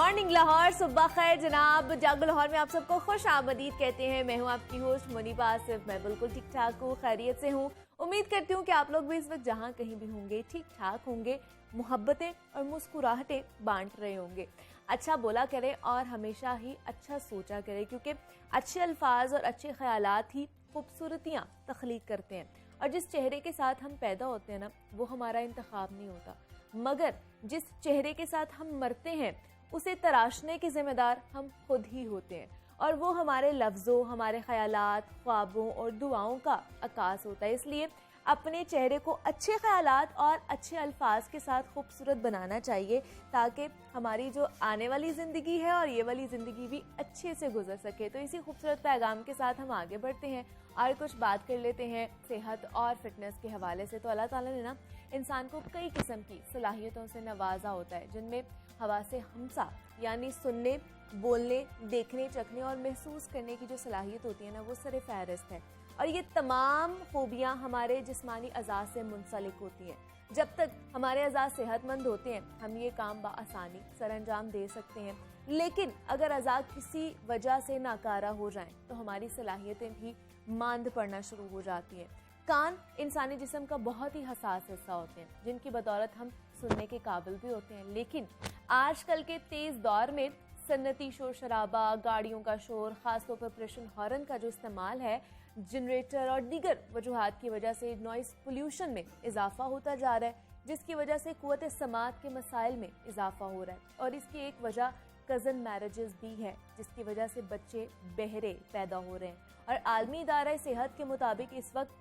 Morning Lahore, सुबह खैर जनाब। जागो लाहौर में आप सबको खुश आमदीद कहते हैं। मैं हूं आपकी होस्ट मुनीबा आसिफ। मैं बिल्कुल ठीक ठाक हूँ, खैरियत से हूँ। उम्मीद करती हूँ कि आप लोग भी इस वक्त जहाँ कहीं भी होंगे ठीक ठाक होंगे, मोहब्बतें और मुस्कुराहटें बांट रहे होंगे। अच्छा बोला करें और हमेशा ही अच्छा सोचा करें, क्योंकि अच्छे अल्फाज और अच्छे ख्यालात ही खूबसूरतियाँ तख्लीक करते हैं। और जिस चेहरे के साथ हम पैदा होते हैं ना, वो हमारा इंतखाब नहीं होता, मगर जिस चेहरे के साथ हम मरते हैं उसे तराशने के जिम्मेदार हम खुद ही होते हैं। और वो हमारे लफ्ज़ों, हमारे ख्यालात, ख्वाबों और दुआओं का अक्कास होता है। इसलिए अपने चेहरे को अच्छे ख्यालात और अच्छे अल्फाज के साथ खूबसूरत बनाना चाहिए, ताकि हमारी जो आने वाली ज़िंदगी है और ये वाली ज़िंदगी भी अच्छे से गुजर सके। तो इसी खूबसूरत पैगाम के साथ हम आगे बढ़ते हैं और कुछ बात कर लेते हैं सेहत और फिटनेस के हवाले से। तो अल्लाह ताला ने ना इंसान को कई किस्म की सलाहियतों से नवाजा होता है, जिनमें हवासे हमसा यानी सुनने, बोलने, देखने, चखने और महसूस करने की जो सलाहियत होती है ना, वो सरे फहरिस्त है। और ये तमाम खूबियाँ हमारे जिस्मानी अज़ा से मुंसलिक होती हैं। जब तक हमारे अज़ा सेहतमंद होते हैं, हम ये काम बआसानी सर अंजाम दे सकते हैं। लेकिन अगर अज़ा किसी वजह से नाकारा हो जाएं, तो हमारी सलाहियतें भी मांद पड़ना शुरू हो जाती हैं। कान इंसानी जिस्म का बहुत ही हसास हिस्सा होते हैं, जिनकी बदौलत हम सुनने के काबिल भी होते हैं। लेकिन आजकल के तेज़ दौर में सन्नती शोर शराबा, गाड़ियों का शोर, खासतौर पर प्रेशन हॉर्न का जो इस्तेमाल है, जनरेटर और दीगर वजूहात की वजह से नॉइस पोल्यूशन में इजाफा होता जा रहा है, जिसकी वजह से कुव्वत समात के मसाइल में इजाफा हो रहा है। और इसकी एक वजह कज़न मैरिजेस भी है, जिसकी वजह से बच्चे बहरे पैदा हो रहे हैं। और आलमी इदारा सेहत के मुताबिक इस वक्त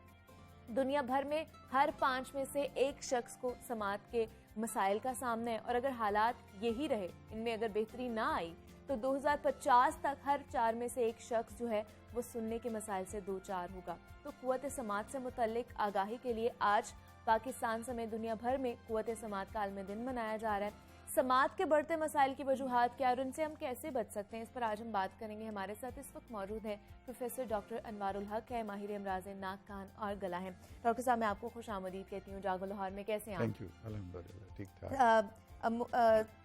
दुनिया भर में हर 5 में से 1 शख्स को समात के मसाइल का सामना है। और अगर हालात यही रहे, इनमें अगर बेहतरी ना आई, तो 2050 तक हर 4 में से 1 शख्स जो है वो सुनने के मसाइल से दो चार होगा। तो कुव्वत समात से मुतल्लिक आगाही के लिए आज पाकिस्तान समेत दुनिया भर में कुव्वत समात का आलमी दिन मनाया जा रहा है। समात के बढ़ते मसाइल की वजूहात क्या और उनसे हम कैसे बच सकते हैं, इस पर आज हम बात करेंगे। हमारे साथ इस वक्त मौजूद हैं प्रोफेसर डॉक्टर अनवारुल हक है, माहिर अमराज़ नाक, कान और गला है। डॉक्टर साहब, मैं आपको खुश आमदीद कहती हूँ जागो लाहौर में। कैसे हैं आप? थैंक यू, अल्हम्दुलिल्लाह ठीक ठाक।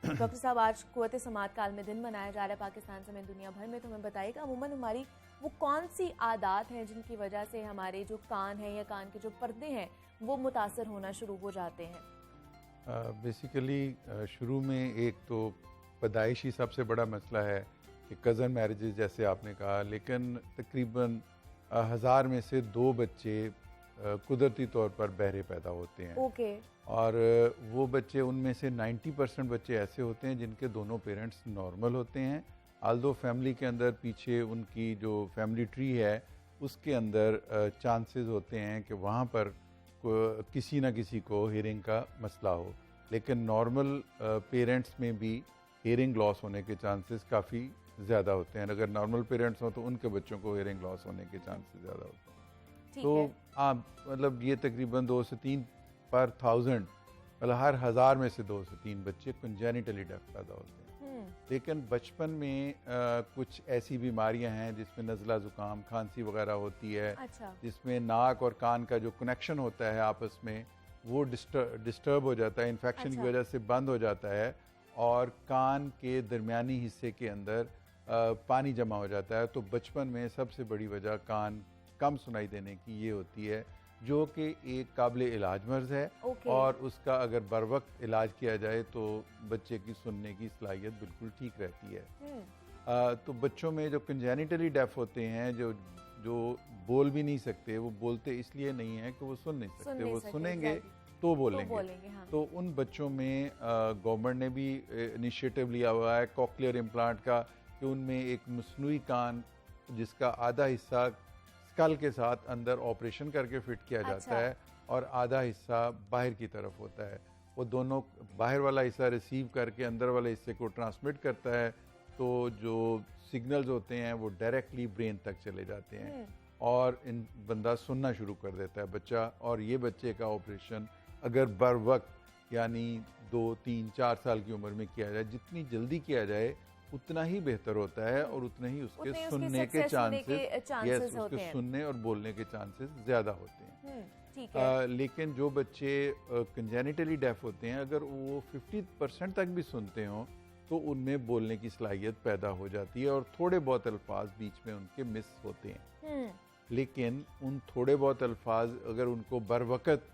डॉक्टर साहब, आज कुव्वत समात का आलमी दिन मनाया जा रहा है पाकिस्तान समेत दुनिया भर में। तो हमें बताइएगा अमूमन हमारी वो कौन सी आदात हैं जिनकी वजह से हमारे जो कान हैं या कान के जो पर्दे हैं वो मुतासर होना शुरू हो जाते हैं? बेसिकली शुरू में एक तो पैदाइशी सबसे बड़ा मसला है कि कज़न मैरिजेस जैसे आपने कहा, लेकिन तकरीबन 1000 में से 2 बच्चे कुदरती तौर पर बहरे पैदा होते हैं। ओके। और वो बच्चे, उनमें से 90% बच्चे ऐसे होते हैं जिनके दोनों पेरेंट्स नॉर्मल होते हैं। आल्दो फैमिली के अंदर पीछे उनकी जो फैमिली ट्री है उसके अंदर चांसेस होते हैं कि वहाँ पर किसी ना किसी को हियरिंग का मसला हो, लेकिन नॉर्मल पेरेंट्स में भी हियरिंग लॉस होने के चांसेस काफ़ी ज़्यादा होते हैं। अगर नॉर्मल पेरेंट्स हो तो उनके बच्चों को हियरिंग लॉस होने के चांसेस ज़्यादा होते हैं। तो आप मतलब ये तकरीबन 2 से 3 पर 1000, मतलब हर 1000 में से 2 से 3 बच्चे कंजेनिटली डेफ पैदा होते हैं। लेकिन बचपन में कुछ ऐसी बीमारियां हैं जिसमें नज़ला, ज़ुकाम, खांसी वगैरह होती है। अच्छा। जिसमें नाक और कान का जो कनेक्शन होता है आपस में वो डिस्टर्ब हो जाता है, इन्फेक्शन की वजह से बंद हो जाता है और कान के दरमियानी हिस्से के अंदर पानी जमा हो जाता है। तो बचपन में सबसे बड़ी वजह कान कम सुनाई देने की ये होती है, जो कि एक काबिल इलाज मर्ज है। और उसका अगर बर वक्त इलाज किया जाए तो बच्चे की सुनने की सलाहियत बिल्कुल ठीक रहती है। तो बच्चों में जो कंजेनिटली डेफ होते हैं, जो बोल भी नहीं सकते, वो बोलते इसलिए नहीं है कि वो सुन नहीं सकते, वो सुनेंगे तो बोलेंगे। हाँ। तो उन बच्चों में गवर्नमेंट ने भी इनिशिएटिव लिया हुआ है कॉक्लियर इम्प्लांट का, कि उनमें एक मसनूई कान जिसका आधा हिस्सा स्कल के साथ अंदर ऑपरेशन करके फिट किया जाता है और आधा हिस्सा बाहर की तरफ होता है। वो दोनों, बाहर वाला हिस्सा रिसीव करके अंदर वाले हिस्से को ट्रांसमिट करता है, तो जो सिग्नल्स होते हैं वो डायरेक्टली ब्रेन तक चले जाते हैं और इन बंदा सुनना शुरू कर देता है बच्चा। और ये बच्चे का ऑपरेशन अगर बर वक्त यानी 2, 3, 4 साल की उम्र में किया जाए, जितनी जल्दी किया जाए उतना ही बेहतर होता है और उतने ही उसके सुनने के चांसेस, उसके सुनने और बोलने के चांसेस ज़्यादा होते हैं। ठीक है। लेकिन जो बच्चे कंजेनिटली डेफ होते हैं, अगर वो 50% तक भी सुनते हों तो उनमें बोलने की सलाहियत पैदा हो जाती है और थोड़े बहुत अल्फाज बीच में उनके मिस होते हैं। लेकिन उन थोड़े बहुत अल्फाज अगर उनको बर वक़्त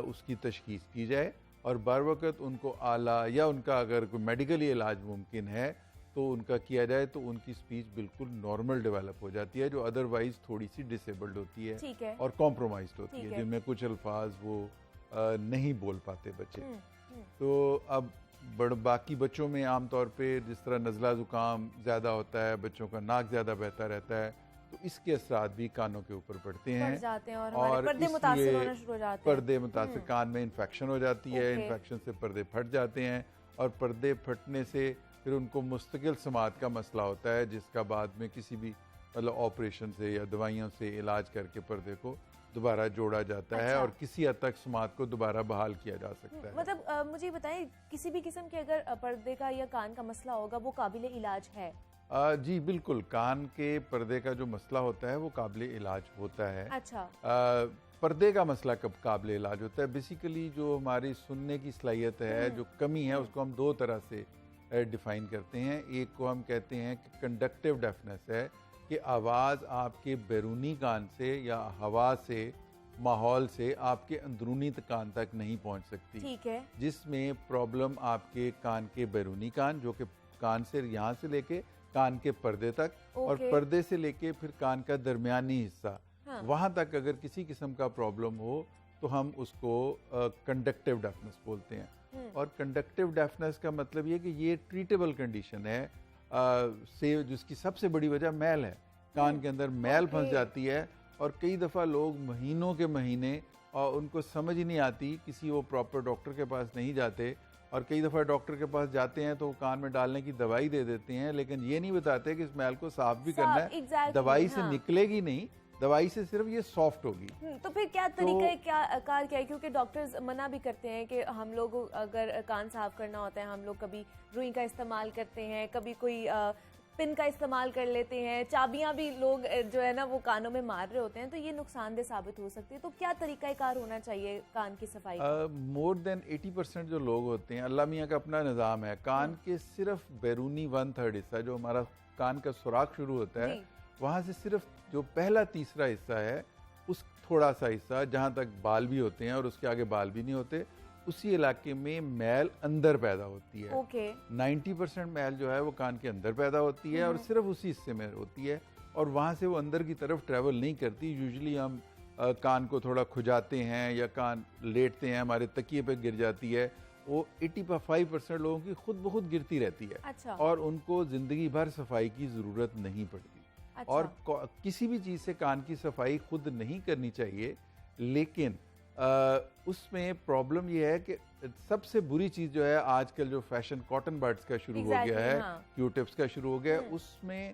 उसकी तशख़ीस की जाए और बर वक़्त उनको आला या उनका अगर कोई मेडिकली इलाज मुमकिन है तो उनका किया जाए तो उनकी स्पीच बिल्कुल नॉर्मल डेवलप हो जाती है, जो अदरवाइज़ थोड़ी सी डिसेबल्ड होती है और कॉम्प्रोमाइज़्ड होती है, जिनमें कुछ अल्फाज वो नहीं बोल पाते बच्चे। तो अब बाकी बच्चों में आमतौर पे जिस तरह नज़ला ज़ुकाम ज़्यादा होता है, बच्चों का नाक ज़्यादा बहता रहता है, तो इसके असरात भी कानों के ऊपर पड़ते हैं और पर्दे मुतासिर होना शुरू हो जाते हैं। पर्दे मुतासिर कान में इन्फेक्शन हो जाती है, इन्फेक्शन से पर्दे फट जाते हैं और पर्दे फटने से फिर उनको मुस्तकिल समात का मसला होता है, जिसका बाद में किसी भी मतलब ऑपरेशन से या दवाइयों से इलाज करके पर्दे को दोबारा जोड़ा जाता है और किसी हद तक समात को दोबारा बहाल किया जा सकता है। मतलब मुझे बताएं, किसी भी किस्म के अगर पर्दे का या कान का मसला होगा वो काबिल इलाज है? जी बिल्कुल, कान के पर्दे का जो मसला होता है वो काबिल इलाज होता है। अच्छा। पर्दे का मसला कब काबिल इलाज होता है? बेसिकली जो हमारी सुनने की सलाहियत है, जो कमी है, उसको हम दो तरह से डिफ़ाइन करते हैं। एक को हम कहते हैं कि कंडक्टिव डेफनेस है, कि आवाज़ आपके बैरूनी कान से या हवा से, माहौल से आपके अंदरूनी कान तक नहीं पहुंच सकती। ठीक है। जिसमें प्रॉब्लम आपके कान के बैरूनी कान, जो कि कान से यहाँ से लेके कान के पर्दे तक और पर्दे से लेके फिर कान का दरमियानी हिस्सा, वहाँ तक अगर किसी किस्म का प्रॉब्लम हो तो हम उसको कंडक्टिव डेफनेस बोलते हैं। और कंडक्टिव डेफनेस का मतलब ये कि ये ट्रीटेबल कंडीशन है, से जिसकी सबसे बड़ी वजह मैल है। कान के अंदर मैल फंस जाती है और कई दफ़ा लोग महीनों के महीने और उनको समझ ही नहीं आती, किसी वो प्रॉपर डॉक्टर के पास नहीं जाते और कई दफ़ा डॉक्टर के पास जाते हैं तो कान में डालने की दवाई दे देते हैं, लेकिन ये नहीं बताते कि इस मैल को साफ भी करना है। दवाई से निकलेगी नहीं, दवाई से सिर्फ ये सॉफ्ट होगी। तो फिर क्या तरीका है, क्या कार क्या है? क्योंकि डॉक्टर्स मना भी करते हैं कि हम लोग अगर कान साफ करना होता है, हम लोग कभी रुई का इस्तेमाल करते हैं, कभी कोई पिन का इस्तेमाल कर लेते हैं, चाबियां भी लोग जो है ना वो कानों में मार रहे होते हैं, तो ये नुकसानदेह साबित हो सकती है। तो क्या तरीका कार होना चाहिए कान की सफाई का? मोर देन 80% जो लोग होते हैं, अल्लाह मियाँ का अपना निज़ाम है, कान के सिर्फ बैरूनी 1/3 हिस्सा जो हमारा कान का सुराख शुरू होता है, वहाँ से सिर्फ जो पहला तीसरा हिस्सा है, उस थोड़ा सा हिस्सा जहाँ तक बाल भी होते हैं और उसके आगे बाल भी नहीं होते, उसी इलाके में मैल अंदर पैदा होती है। 90% मैल जो है वो कान के अंदर पैदा होती है और सिर्फ उसी हिस्से में होती है और वहाँ से वो अंदर की तरफ ट्रैवल नहीं करती। यूजुअली हम कान को थोड़ा खुजाते हैं या कान लेटते हैं, हमारे तकिए पे गिर जाती है, वो 85% लोगों की खुद ब खुद गिरती रहती है। अच्छा। और उनको ज़िंदगी भर सफाई की ज़रूरत नहीं पड़ती। अच्छा। और किसी भी चीज़ से कान की सफाई खुद नहीं करनी चाहिए, लेकिन उसमें प्रॉब्लम ये है कि सबसे बुरी चीज़ जो है आजकल जो फैशन कॉटन बड्स का शुरू हो गया है, क्यू टिप्स का शुरू हो गया है, उसमें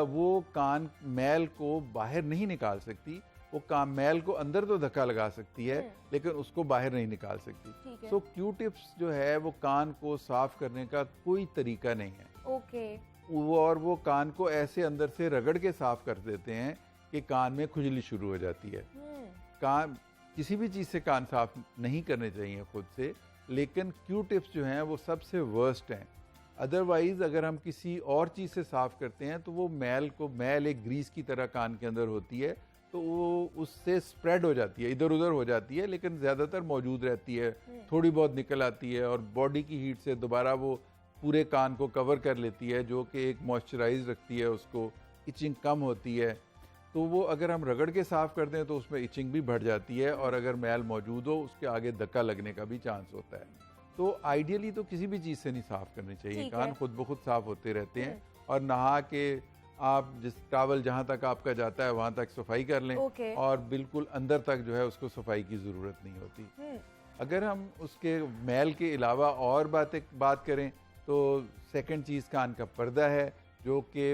वो कान मैल को बाहर नहीं निकाल सकती, वो कान मैल को अंदर तो धक्का लगा सकती है लेकिन उसको बाहर नहीं निकाल सकती। सो क्यू टिप्स जो है वो कान को साफ करने का कोई तरीका नहीं है। और वो कान को ऐसे अंदर से रगड़ के साफ कर देते हैं कि कान में खुजली शुरू हो जाती है। कान किसी भी चीज़ से कान साफ नहीं करने चाहिए खुद से, लेकिन क्यू टिप्स जो हैं वो सबसे वर्स्ट हैं। अदरवाइज़ अगर हम किसी और चीज़ से साफ करते हैं तो वो मैल एक ग्रीस की तरह कान के अंदर होती है, तो वो उससे स्प्रेड हो जाती है, इधर उधर हो जाती है, लेकिन ज़्यादातर मौजूद रहती है, थोड़ी बहुत निकल आती है और बॉडी की हीट से दोबारा वो पूरे कान को कवर कर लेती है, जो कि एक मॉइस्चराइज रखती है उसको, इचिंग कम होती है। तो वो अगर हम रगड़ के साफ़ कर दें तो उसमें इचिंग भी बढ़ जाती है और अगर मैल मौजूद हो उसके आगे धक्का लगने का भी चांस होता है। तो आइडियली तो किसी भी चीज़ से नहीं साफ़ करनी चाहिए, कान खुद ब खुद साफ़ होते रहते हैं और नहा के आप जिस टावल जहाँ तक आपका जाता है वहाँ तक सफाई कर लें और बिल्कुल अंदर तक जो है उसको सफाई की ज़रूरत नहीं होती। अगर हम उसके मैल के अलावा और बात करें तो सेकंड चीज़ कान का पर्दा है, जो कि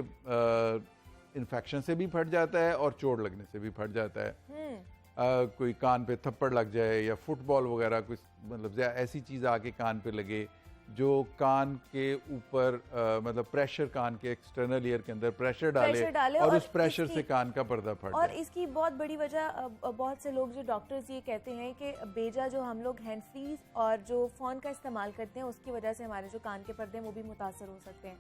इन्फेक्शन से भी फट जाता है और चोट लगने से भी फट जाता है। कोई कान पे थप्पड़ लग जाए या फुटबॉल वगैरह कुछ मतलब ऐसी चीज़ आके कान पे लगे जो कान के ऊपर मतलब प्रेशर, कान के एक्सटर्नल ईयर के अंदर प्रेशर डाले और उस प्रेशर से कान का पर्दा फट और जाए। इसकी बहुत बड़ी वजह बहुत से लोग जो डॉक्टर्स ये कहते हैं कि बेजा जो हम लोग हैंड फ्री और जो फ़ोन का इस्तेमाल करते हैं उसकी वजह से हमारे जो कान के पर्दे हैं वो भी मुतासर हो सकते हैं।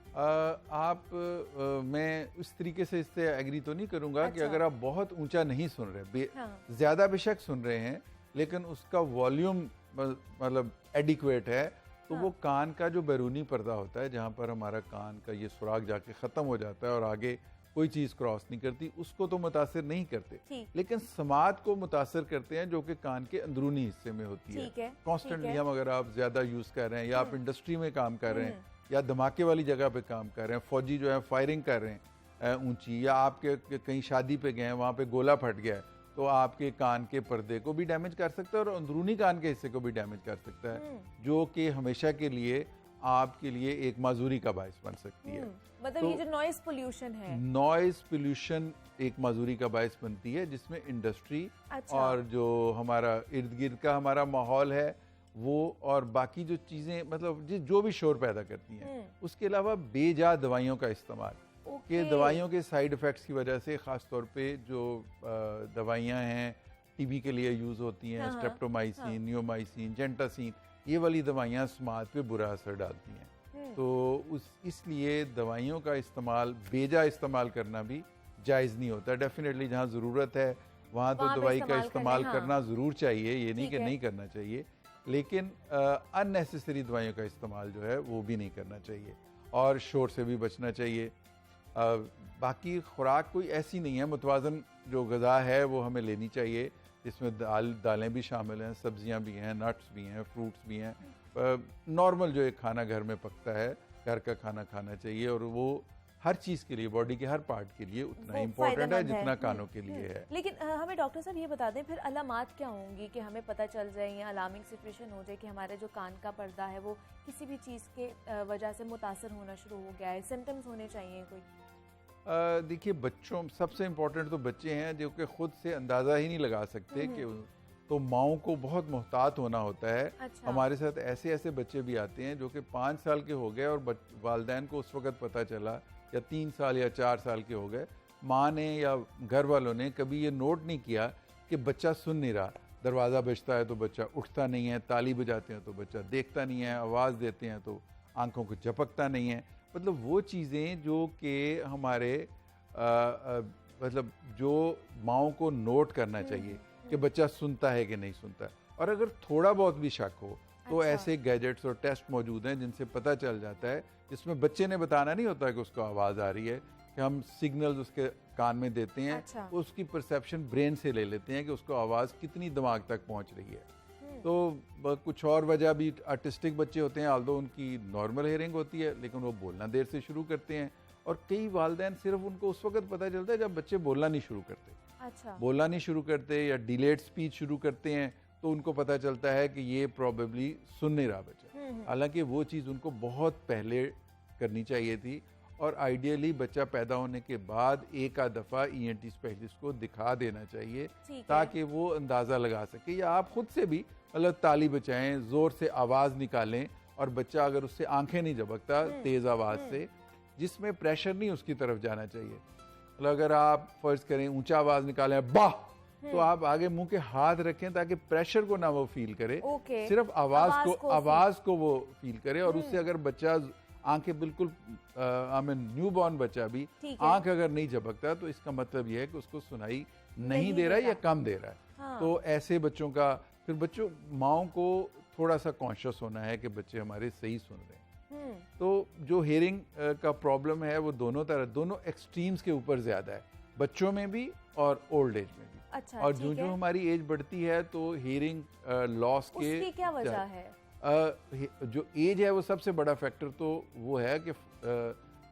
मैं उस तरीके से इससे एग्री तो नहीं करूंगा कि अच्छा। अगर आप बहुत ऊंचा नहीं सुन रहे, हाँ। ज्यादा बेशक सुन रहे हैं लेकिन उसका वॉल्यूम मतलब एडिक्वेट है, तो हाँ। वो कान का जो बैरूनी पर्दा होता है जहाँ पर हमारा कान का ये सुराख जाके ख़त्म हो जाता है और आगे कोई चीज़ क्रॉस नहीं करती, उसको तो मुतासिर नहीं करते, ठीक। लेकिन समात को मुतासिर करते हैं जो कि कान के अंदरूनी हिस्से में होती ठीक है, कॉन्स्टेंटली ठीक है। हम अगर आप ज़्यादा यूज़ कर रहे हैं या आप इंडस्ट्री में काम कर रहे हैं या धमाके वाली जगह पे काम कर रहे हैं, फौजी जो है फायरिंग कर रहे हैं ऊंची, या आपके कहीं शादी पे गए हैं वहाँ पे गोला फट गया है, तो आपके कान के पर्दे को भी डैमेज कर सकता है और अंदरूनी कान के हिस्से को भी डैमेज कर सकता है, जो कि हमेशा के लिए आपके लिए एक माजूरी का बायस बन सकती है। मतलब तो ये जो नॉइस पोल्यूशन है, नॉइज पोल्यूशन एक माजूरी का बायस बनती है, जिसमें इंडस्ट्री अच्छा। और जो हमारा इर्द गिर्द का हमारा माहौल है वो और बाकी जो चीज़ें मतलब जो भी शोर पैदा करती हैं, उसके अलावा बेजा दवाइयों का इस्तेमाल कि दवाइयों के साइड इफ़ेक्ट्स की वजह से ख़ास तौर पे जो दवाइयाँ हैं टीबी के लिए यूज़ होती हैं, स्ट्रेप्टोमाइसिन, नियोमाइसिन, जेंटासिन, ये वाली दवाइयाँ समात पे बुरा असर डालती हैं। तो इसलिए दवाइयों का इस्तेमाल, बेजा इस्तेमाल करना भी जायज़ नहीं होता। डेफिनेटली जहाँ ज़रूरत है वहाँ तो दवाई का इस्तेमाल करना ज़रूर चाहिए, ये नहीं कि नहीं करना चाहिए, लेकिन अननेसेसरी दवाइयों का इस्तेमाल जो है वो भी नहीं करना चाहिए और शोर से भी बचना चाहिए। बाकी खुराक कोई ऐसी नहीं है, मुतवाज़न जो ग़िज़ा है वो हमें लेनी चाहिए, जिसमें दालें भी शामिल हैं, सब्जियां भी हैं, नट्स भी हैं, फ्रूट्स भी हैं। नॉर्मल जो एक खाना घर में पकता है, घर का खाना खाना चाहिए और वो हर चीज़ के लिए, बॉडी के हर पार्ट के लिए उतना इम्पोर्टेंट है जितना कानों के लिए है। लेकिन हमें डॉक्टर साहब ये बता दें फिर अलामात क्या होंगी कि हमें पता चल जाए या अलार्मिंग सिचुएशन हो जाए कि हमारे जो कान का पर्दा है वो किसी भी चीज़ के वजह से मुतासर होना शुरू हो गया है, सिम्टम्स होने चाहिए कोई? देखिए, बच्चों सबसे इम्पोर्टेंट तो बच्चे हैं जो कि खुद से अंदाज़ा ही नहीं लगा सकते कि तो माओं को बहुत मोहतात होना होता है। अच्छा। हमारे साथ ऐसे ऐसे बच्चे भी आते हैं जो कि 5 साल के हो गए और वालिदैन को उस वक़्त पता चला, या 3 साल या 4 साल के हो गए, माँ ने या घर वालों ने कभी ये नोट नहीं किया कि बच्चा सुन नहीं रहा। दरवाज़ा बजता है तो बच्चा उठता नहीं है, ताली बजाते हैं तो बच्चा देखता नहीं है, आवाज़ देते हैं तो आंखों को झपकता नहीं है। मतलब वो चीज़ें जो कि हमारे मतलब जो माओं को नोट करना चाहिए कि बच्चा सुनता है कि नहीं सुनता है। और अगर थोड़ा बहुत भी शक हो तो ऐसे गैजेट्स और टेस्ट मौजूद हैं जिनसे पता चल जाता है, जिसमें बच्चे ने बताना नहीं होता कि उसको आवाज़ आ रही है, कि हम सिग्नल्स उसके कान में देते हैं, उसकी परसेप्शन ब्रेन से ले लेते हैं कि उसको आवाज़ कितनी दिमाग तक पहुंच रही है। तो कुछ और वजह भी, आर्टिस्टिक बच्चे होते हैं, आल्दो उनकी नॉर्मल हेयरिंग होती है लेकिन वो बोलना देर से शुरू करते हैं, और कई वालिदैन सिर्फ उनको उस वक्त पता चलता है जब बच्चे बोलना नहीं शुरू करते। अच्छा। बोलना नहीं शुरू करते या डिलेड स्पीच शुरू करते हैं तो उनको पता चलता है कि ये प्रॉबेबली सुन नहीं रहा बच्चा। हालांकि वो चीज़ उनको बहुत पहले करनी चाहिए थी, और आइडियली बच्चा पैदा होने के बाद एक आध दफ़ा ENT स्पेशलिस्ट को दिखा देना चाहिए ताकि वो अंदाज़ा लगा सके, या आप खुद से भी मतलब ताली बजाएं, ज़ोर से आवाज़ निकालें, और बच्चा अगर उससे आंखें नहीं झपकता तेज़ आवाज़ से, जिसमें प्रेशर नहीं उसकी तरफ जाना चाहिए, मतलब अगर आप फर्ज करें ऊंचा आवाज़ निकालें बाह, तो आप आगे मुंह के हाथ रखें ताकि प्रेशर को ना वो फील करे, सिर्फ आवाज़ को वो फील करे। और उससे अगर बच्चा आंखें बिल्कुल न्यूबॉर्न बच्चा भी आंख अगर नहीं झपकता तो इसका मतलब यह है कि उसको सुनाई नहीं दे रहा है या कम दे रहा है। हाँ। तो ऐसे बच्चों का फिर बच्चों माओं को थोड़ा सा कॉन्शियस होना है कि बच्चे हमारे सही सुन रहे हैं। तो जो हेयरिंग का प्रॉब्लम है वो दोनों एक्सट्रीम्स के ऊपर ज्यादा है, बच्चों में भी और ओल्ड एज में भी। अच्छा, और जो हमारी एज बढ़ती है तो हेयरिंग लॉस के उसकी क्या वजह है? जो एज है वो सबसे बड़ा फैक्टर तो वो है कि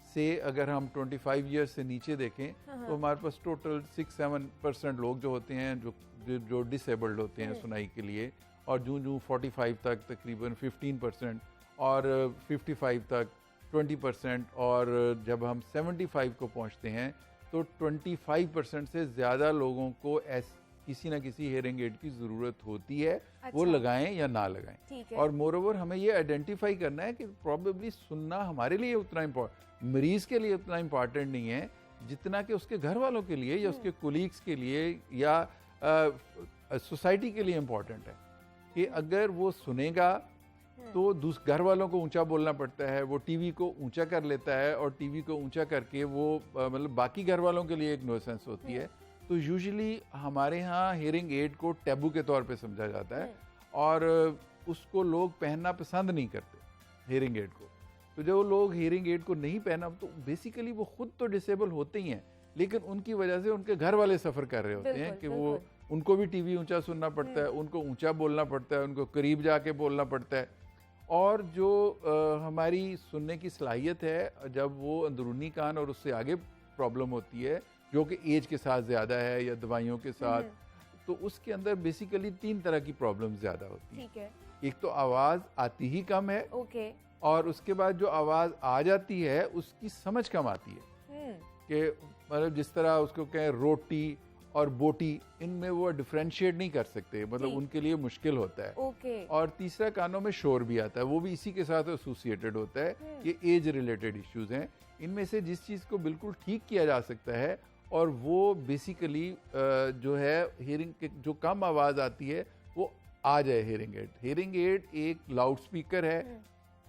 से अगर हम 25 ईयर्स से नीचे देखें तो हमारे पास टोटल 6-7% लोग जो होते हैं जो डिसेबल्ड होते हैं सुनाई के लिए, और जूं 45 तक तकरीबन 15%, और 55 तक 20%, और जब हम 75 को पहुंचते हैं तो 25% से ज़्यादा लोगों को किसी ना किसी हेयरिंग एड की ज़रूरत होती है, वो अच्छा। लगाएं या ना लगाएं। ठीक है। और मोरओवर हमें ये आइडेंटिफाई करना है कि प्रॉबेबली सुनना हमारे लिए उतना मरीज के लिए उतना इम्पॉर्टेंट नहीं है जितना कि उसके घर वालों के लिए या उसके कोलीग्स के लिए या सोसाइटी के लिए इम्पॉर्टेंट है। कि अगर वो सुनेगा तो घर वालों को ऊंचा बोलना पड़ता है, वो टीवी को ऊंचा कर लेता है और टीवी को ऊंचा करके वो मतलब बाकी घर वालों के लिए एक नुइसेंस होती है। तो यूजुअली हमारे यहाँ हेयरिंग एड को टैबू के तौर पे समझा जाता है और उसको लोग पहनना पसंद नहीं करते हेयरिंग एड को। तो जो लोग हेयरिंग एड को नहीं पहना तो बेसिकली वो खुद तो डिसेबल होते ही हैं, लेकिन उनकी वजह से उनके घर वाले सफ़र कर रहे होते हैं कि वो उनको भी टीवी ऊंचा सुनना पड़ता है, उनको ऊंचा बोलना पड़ता है, उनको करीब जाके बोलना पड़ता है। और जो हमारी सुनने की सलाहियत है, जब वो अंदरूनी कान और उससे आगे प्रॉब्लम होती है जो कि एज के साथ ज़्यादा है या दवाइयों के साथ, तो उसके अंदर बेसिकली 3 तरह की प्रॉब्लम ज़्यादा होती है। ठीक है। एक तो आवाज़ आती ही कम है, ओके। और उसके बाद जो आवाज़ आ जाती है उसकी समझ कम आती है कि मतलब जिस तरह उसको कहें रोटी और बोटी, इनमें वो डिफ्रेंशिएट नहीं कर सकते, मतलब उनके लिए मुश्किल होता है। ओके। और तीसरा कानों में शोर भी आता है, वो भी इसी के साथ एसोसिएटेड होता है। ये एज रिलेटेड इश्यूज हैं। इनमें से जिस चीज़ को बिल्कुल ठीक किया जा सकता है और वो बेसिकली जो है हेयरिंग के जो कम आवाज़ आती है वो आ जाए हेयरिंग एड। हेयरिंग एड एक लाउड स्पीकर है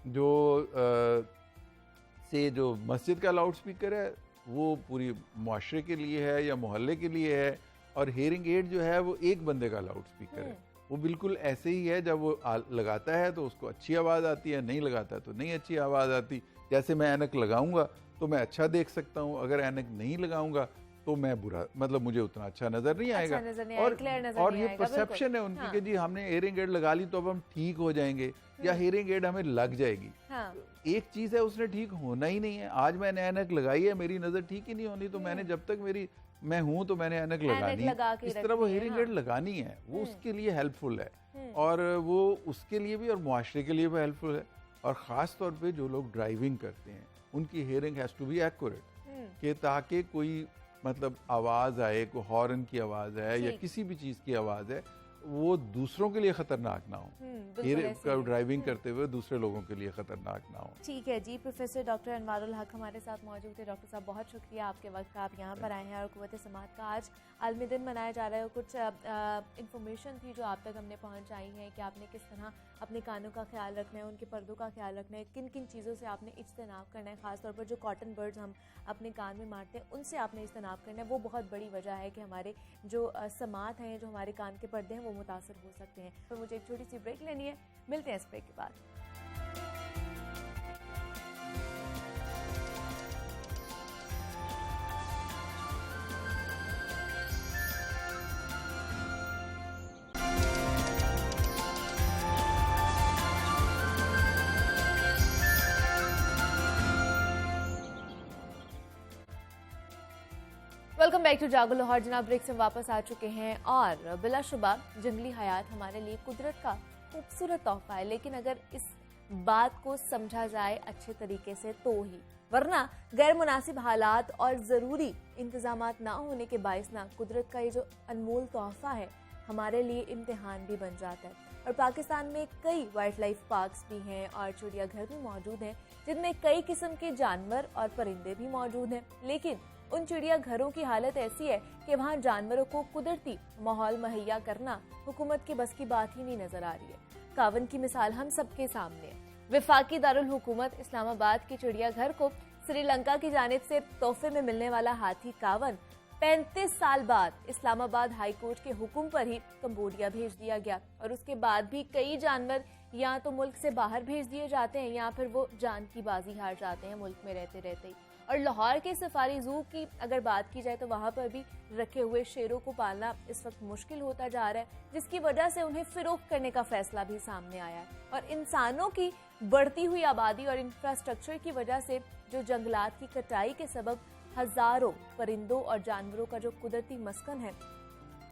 जो से जो मस्जिद का लाउड स्पीकर है वो पूरी मुआशरे के लिए है या मोहल्ले के लिए है, और हेयरिंग एड जो है वो एक बंदे का लाउड स्पीकर है। वो बिल्कुल ऐसे ही है, जब वो लगाता है तो उसको अच्छी आवाज़ आती है, नहीं लगाता तो नहीं अच्छी आवाज़ आती। जैसे मैं ऐनक लगाऊंगा तो मैं अच्छा देख सकता हूँ, अगर ऐनक नहीं लगाऊंगा तो मैं बुरा, मतलब मुझे उतना अच्छा नजर नहीं आएगा। और ये परसेप्शन है उनकी कि जी हमने हेयरिंग एड लगा ली तो अब हम ठीक हो जाएंगे या हेयरिंग एड हमें लग जाएगी। एक चीज है, उसने ठीक होना ही नहीं है। आज मैंने ऐनक लगाई है, मेरी नजर ठीक ही नहीं होनी, तो मैंने जब तक मैं हूं तो मैंने ऐनक लगानी है। इस तरह वो हेयरिंग एड लगानी है, वो उसके लिए हेल्पफुल है और वो उसके लिए भी और मुआशरे के लिए भी हेल्पफुल है। और ख़ास तौर पे जो लोग ड्राइविंग करते हैं उनकी hearing has to be accurate, कि ताकि कोई मतलब आवाज़ आए, कोई हॉर्न की आवाज़ है या किसी भी चीज़ की आवाज़ है, वो दूसरों के लिए खतरनाक ना हो, ड्राइविंग करते हुए दूसरे लोगों के लिए खतरनाक ना हो। ठीक है जी। प्रोफेसर डॉक्टर अनवारुल हक हमारे साथ मौजूद थे। डॉक्टर साहब बहुत शुक्रिया आपके वक्त का, आप यहाँ पर आए हैं और कुव्वत समात का आज आलमी दिन मनाया जा रहा है। कुछ इन्फॉर्मेशन थी जो आप तक हमने पहुँचाई है कि आपने किस तरह अपने कानों का ख्याल रखना है, उनके पर्दों का ख्याल रखना है, किन किन चीज़ों से आपने इज्तनाब करना है। ख़ासतौर पर जो कॉटन बर्ड्स हम अपने कान में मारते हैं उनसे आपने इज्तनाब करना है। वो बहुत बड़ी वजह है कि हमारे जो समात हैं, जो हमारे कान के पर्दे हैं, वो मुतासर हो सकते हैं। तो मुझे एक छोटी सी ब्रेक लेनी है, मिलते हैं इस ब्रेक के बाद। वेलकम बैक टू जागो लाहौर। जनाब ब्रेक से वापस आ चुके हैं और बिलाशुबा जंगली हयात हमारे लिए कुदरत का खूबसूरत तोहफा है, लेकिन अगर इस बात को समझा जाए अच्छे तरीके से तो ही, वरना गैर मुनासिब हालात और ज़रूरी इंतजामात ना होने के बायस ना कुदरत का ये जो अनमोल तोहफा है हमारे लिए इम्तिहान भी बन जाता है। और पाकिस्तान में कई वाइल्ड लाइफ पार्क्स भी हैं और चिड़ियाघर भी मौजूद हैं जिनमें कई किस्म के जानवर और परिंदे भी मौजूद हैं, लेकिन उन चिड़ियाघरों की हालत ऐसी है कि वहाँ जानवरों को कुदरती माहौल मुहैया करना हुकूमत के बस की बात ही नहीं नजर आ रही है। कावन की मिसाल हम सबके सामने है। वफाकी दारुल हुकूमत इस्लामाबाद के चिड़ियाघर को श्रीलंका की जानिब से तोहफे में मिलने वाला हाथी कावन 35 साल बाद इस्लामाबाद हाई कोर्ट के हुक्म पर ही कंबोडिया भेज दिया गया, और उसके बाद भी कई जानवर या तो मुल्क से बाहर भेज दिए जाते हैं या फिर वो जान की बाजी हार जाते हैं मुल्क में रहते रहते ही। और लाहौर के सफारी जू की अगर बात की जाए तो वहाँ पर भी रखे हुए शेरों को पालना इस वक्त मुश्किल होता जा रहा है, जिसकी वजह से उन्हें फिरोख्त करने का फैसला भी सामने आया है। और इंसानों की बढ़ती हुई आबादी और इंफ्रास्ट्रक्चर की वजह से जो जंगलात की कटाई के सबब हजारों परिंदों और जानवरों का जो कुदरती मस्कन है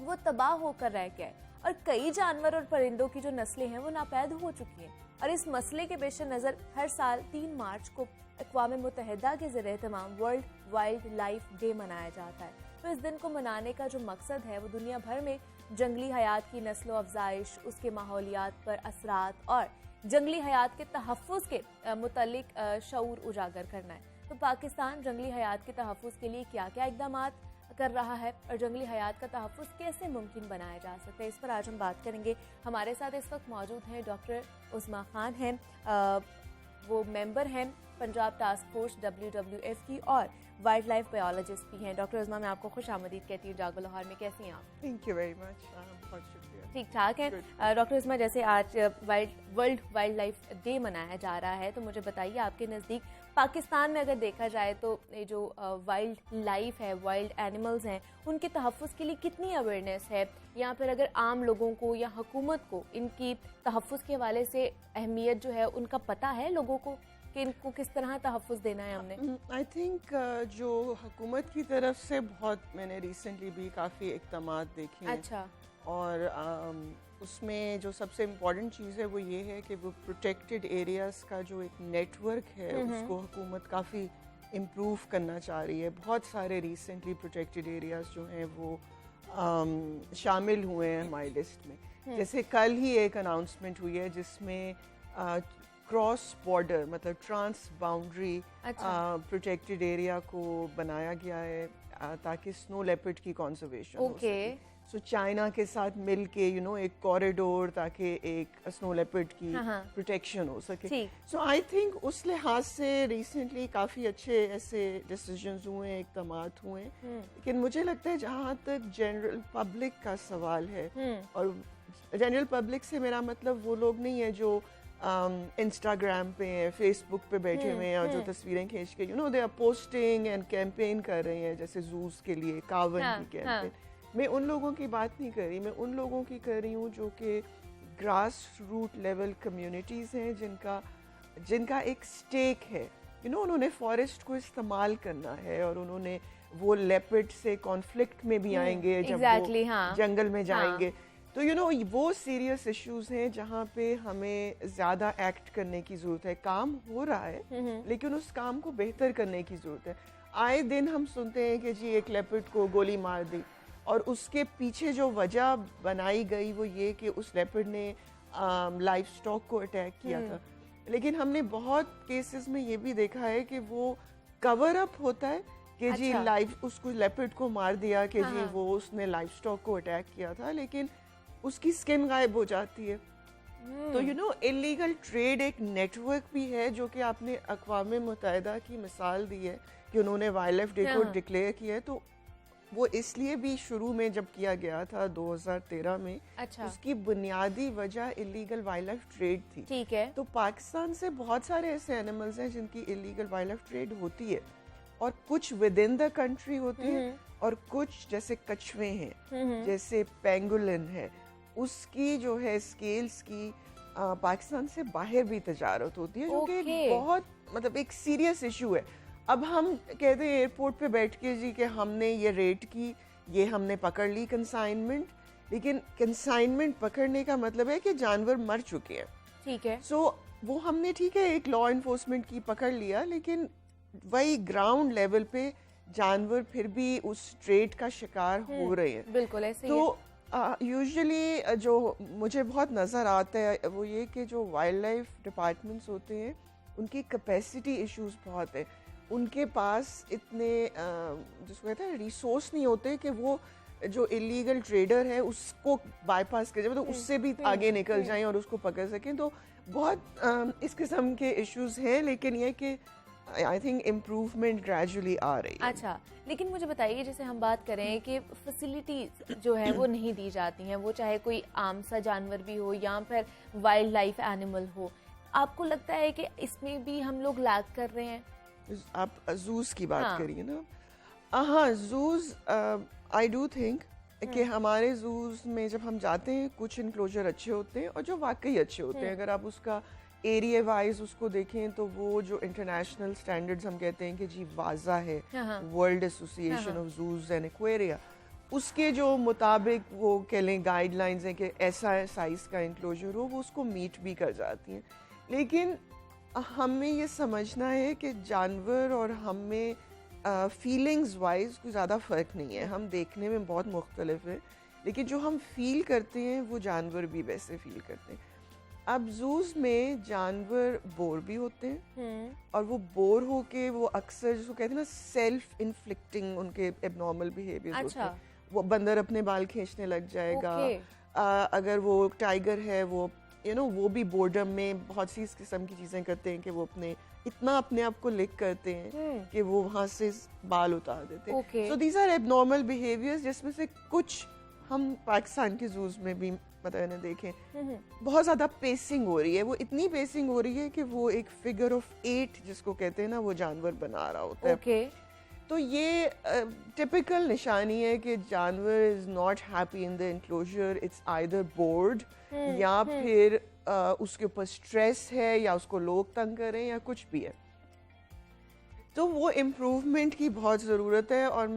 वो तबाह होकर रह गया है, और कई जानवर और परिंदों की जो नस्लें हैं वो नापैद हो चुकी हैं। और इस मसले के पेश नज़र हर साल 3 मार्च को अक़वाम मुत्तहिदा के ज़रिए तमाम वर्ल्ड वाइल्ड लाइफ डे मनाया जाता है। तो इस दिन को मनाने का जो मकसद है वो दुनिया भर में जंगली हयात की नस्लो अफजाइश, उसके माहौलियात पर असरात और जंगली हयात के तहफ़्फ़ुज़ के मुतालिक शऊर उजागर करना है। तो पाकिस्तान जंगली हयात के तहफ़्फ़ुज़ के लिए क्या क्या इक़दामात कर रहा है और जंगली हयात का तहफ़्फ़ुज़ कैसे मुमकिन बनाया जा सकता है, इस पर आज हम बात करेंगे। हमारे साथ इस वक्त मौजूद हैं डॉक्टर उस्मा खान हैं, वो मेंबर हैं पंजाब टास्क फोर्स WWF की और वाइल्ड लाइफ बायोलॉजिस्ट भी हैं। डॉक्टर उस्मा, मैं आपको खुश आमदीद कहती हूँ जागो लाहौर में। कैसी हैं आप? थैंक यू वेरी मच, बहुत शुक्रिया। ठीक ठाक है। डॉक्टर उस्मा, जैसे आज वर्ल्ड वाइल्ड लाइफ डे मनाया जा रहा है, तो मुझे बताइए आपके नज़दीक पाकिस्तान में अगर देखा जाए तो ये जो वाइल्ड लाइफ है, वाइल्ड एनिमल्स हैं, उनके तहफ़्फ़ुज़ के लिए कितनी अवेयरनेस है, या फिर अगर आम लोगों को या हुकूमत को इनकी तहफ़्फ़ुज़ के हवाले से अहमियत जो है उनका पता है लोगों को कि इनको किस तरह तहफ़्फ़ुज़ देना है हमने? आई थिंक जो हुकूमत की तरफ से बहुत, मैंने रिसेंटली भी काफ़ी इक़दामात देखे हैं। अच्छा। और उसमें जो सबसे इम्पॉर्टेंट चीज़ है वो ये है कि वो प्रोटेक्टेड एरियाज़ का जो एक नेटवर्क है उसको हुकूमत काफ़ी इम्प्रूव करना चाह रही है। बहुत सारे रिसेंटली प्रोटेक्टेड एरियाज़ जो हैं वो शामिल हुए हैं हमारी लिस्ट में। जैसे कल ही एक अनाउंसमेंट हुई है जिसमें क्रॉस बॉर्डर मतलब ट्रांस बाउंड्री प्रोटेक्टेड एरिया को बनाया गया है ताकि स्नो लेपर्ड की कंजर्वेशन हो सके। सो चाइना के साथ मिल के एक कॉरिडोर ताकि एक स्नो लेपर्ड की प्रोटेक्शन हो सके। सो आई थिंक उस लिहाज से रिसेंटली काफ़ी अच्छे ऐसे डिसीजंस हुए हैं, इक़दामात हुए हैं। लेकिन मुझे लगता है जहाँ तक जनरल पब्लिक का सवाल है, और जनरल पब्लिक से मेरा मतलब वो लोग नहीं है जो इंस्टाग्राम पे हैं, फेसबुक पे बैठे हुए हैं और जो तस्वीरें खींच के they are posting and campaign कर रहे हैं, जैसे जूस के लिए कावन की कैंपेन। मैं उन लोगों की बात नहीं कर रही, मैं उन लोगों की कर रही हूँ जो कि ग्रास रूट लेवल कम्युनिटीज़ हैं जिनका एक स्टेक है। उन्होंने फॉरेस्ट को इस्तेमाल करना है और उन्होंने वो लेपर्ड से कॉन्फ्लिक्ट में भी आएंगे जब वो जंगल में जाएंगे। तो वो सीरियस इश्यूज हैं जहाँ पे हमें ज़्यादा एक्ट करने की ज़रूरत है। काम हो रहा है लेकिन उस काम को बेहतर करने की ज़रूरत है। आए दिन हम सुनते हैं कि जी एक लेपर्ड को गोली मार दी, और उसके पीछे जो वजह बनाई गई वो ये कि उस लेपर्ड ने लाइफ स्टॉक को अटैक किया था। लेकिन हमने बहुत केसेस में ये भी देखा है कि वो कवर अप होता है कि जी उसको लेपर्ड को मार दिया कि जी वो उसने लाइफ स्टॉक को अटैक किया था, लेकिन उसकी स्किन गायब हो जाती है। तो इलीगल ट्रेड एक नेटवर्क भी है जो कि आपने अक़वाम मुत्तहिदा की मिसाल दी है कि उन्होंने वाइल्ड लाइफ डे को डिक्लेयर किया है। तो वो इसलिए भी शुरू में जब किया गया था 2013 में, उसकी बुनियादी वजह इलीगल वाइल्ड लाइफ ट्रेड थी। ठीक है। तो पाकिस्तान से बहुत सारे ऐसे एनिमल्स हैं जिनकी इलीगल वाइल्ड लाइफ ट्रेड होती है, और कुछ विद इन द कंट्री होती है और कुछ जैसे कछुए हैं, जैसे पेंगुलिन है, उसकी जो है स्केल्स की पाकिस्तान से बाहर भी तजारत होती है, जो कि बहुत मतलब एक सीरियस इशू है। अब हम कहते हैं एयरपोर्ट पे बैठ के जी कि हमने ये रेड की, ये हमने पकड़ ली कंसाइनमेंट, लेकिन कंसाइनमेंट पकड़ने का मतलब है कि जानवर मर चुके हैं। ठीक है। सो वो हमने ठीक है एक लॉ इन्फोर्समेंट की पकड़ लिया, लेकिन वही ग्राउंड लेवल पे जानवर फिर भी उस ट्रेड का शिकार हो रहे हैं। बिल्कुल ऐसे तो यूजुअली जो मुझे बहुत नज़र आता है वो ये कि जो वाइल्ड लाइफ डिपार्टमेंट्स होते हैं उनकी कैपेसिटी इश्यूज बहुत है। उनके पास इतने जिसको कहते हैं रिसोर्स नहीं होते कि वो जो इलीगल ट्रेडर है उसको बाईपास कर जाए, मतलब उससे भी आगे निकल जाएं और उसको पकड़ सकें। तो बहुत इस किस्म के इश्यूज हैं, लेकिन ये कि आई थिंक इम्प्रूवमेंट ग्रेजुअली आ रही है। अच्छा, लेकिन मुझे बताइए, जैसे हम बात करें कि फैसिलिटीज जो है वो नहीं दी जाती हैं, वो चाहे कोई आम सा जानवर भी हो या फिर वाइल्ड लाइफ एनिमल हो, आपको लगता है कि इसमें भी हम लोग लैग कर रहे हैं? आप जूस की बात करिए ना। हाँ, जूस आई डू थिंक कि हमारे जूस में जब हम जाते हैं कुछ इनक्लोजर अच्छे होते हैं और जो वाकई अच्छे होते हैं। अगर आप उसका एरिया वाइज उसको देखें तो वो जो इंटरनेशनल स्टैंडर्ड्स हम कहते हैं कि जी वाजा है, world association of zoos and aquaria, उसके जो मुताबिक वो कह लें गाइडलाइंस हैं कि ऐसा साइज़ का इंक्लोजर हो, वो उसको मीट भी कर जाती हैं। लेकिन हमें ये समझना है कि जानवर और हमें फीलिंग्स वाइज कोई ज़्यादा फ़र्क नहीं है, हम देखने में बहुत मुख्तलिफ है, लेकिन जो हम फील करते हैं वो जानवर भी वैसे फील करते हैं। अब जूस में जानवर बोर भी होते हैं और वो बोर होके वो अक्सर जिसको कहते हैं ना सेल्फ इन्फ्लिक्टिंग उनके एबनॉर्मल बिहेवियर्स होते हैं। वो बंदर अपने बाल खींचने लग जाएगा। अगर वो टाइगर है वो वो भी बोर्डम में बहुत सी इस किस्म की चीज़ें करते हैं कि वो इतना अपने आप को लिक करते हैं कि वो वहाँ से बाल उतार देते हैं। So these are abnormal behaviours जिसमें से कुछ हम पाकिस्तान के जूस में भी मैंने देखे। बहुत ज़्यादा पेसिंग हो रही है, वो इतनी पेसिंग हो रही है कि वो एक फिगर ऑफ 8 जिसको कहते हैं ना वो जानवर बना रहा होता है। तो ये टिपिकल निशानी है कि जानवर is not happy in the enclosure, it's either board या फिर उसके ऊपर स्ट्रेस है या उसको लोग तंग कर रहे हैं या कुछ भी है। तो वो इम्प्रूवमेंट की बहुत ज़रूरत है और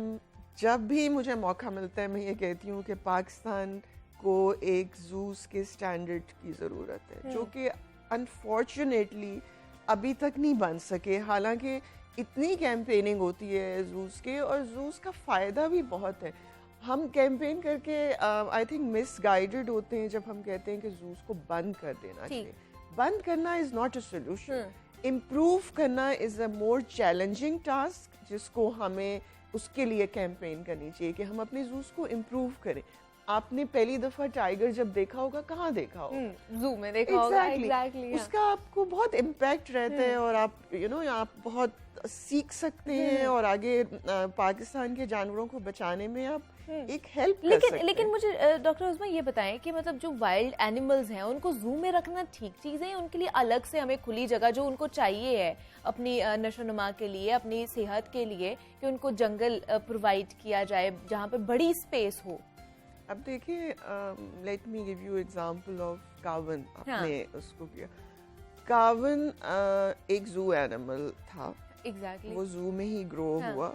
जब भी मुझे मौका मिलता है मैं ये कहती हूँ कि पाकिस्तान को एक जूस के स्टैंडर्ड की ज़रूरत है जो कि अनफॉर्चुनेटली अभी तक नहीं बन सके। हालांकि इतनी कैंपेनिंग होती है जूस के और जूस का फ़ायदा भी बहुत है। हम कैंपेन करके आई थिंक मिसगाइडेड होते हैं जब हम कहते हैं कि जूस को बंद कर देना चाहिए। बंद करना is not a solution, improve करना is a more challenging task जिसको हमें उसके लिए कैंपेन करनी चाहिए कि हम अपने जूस को इम्प्रूव करें। आपने पहली दफा टाइगर जब देखा होगा कहाँ देखा होगा? जू में देखा होगा। Exactly, उसका आपको बहुत इम्पैक्ट रहता है और आप आप बहुत सीख सकते हैं और आगे पाकिस्तान के जानवरों को बचाने में आप एक हेल्प कर सकते हैं। लेकिन मुझे डॉक्टर उस्मा ये बताएं कि मतलब जो वाइल्ड एनिमल्स हैं उनको जू में रखना ठीक चीज़ है? उनके लिए अलग से हमें खुली जगह जो उनको चाहिए है अपनी नशोनुमा के लिए, अपनी सेहत के लिए, कि उनको जंगल प्रोवाइड किया जाए जहाँ पे बड़ी स्पेस हो? अब देखिए, let me give you example of कावन। आपने उसको किया, कावन एक जू एनिमल था। Exactly. वो जू में ही ग्रो हुआ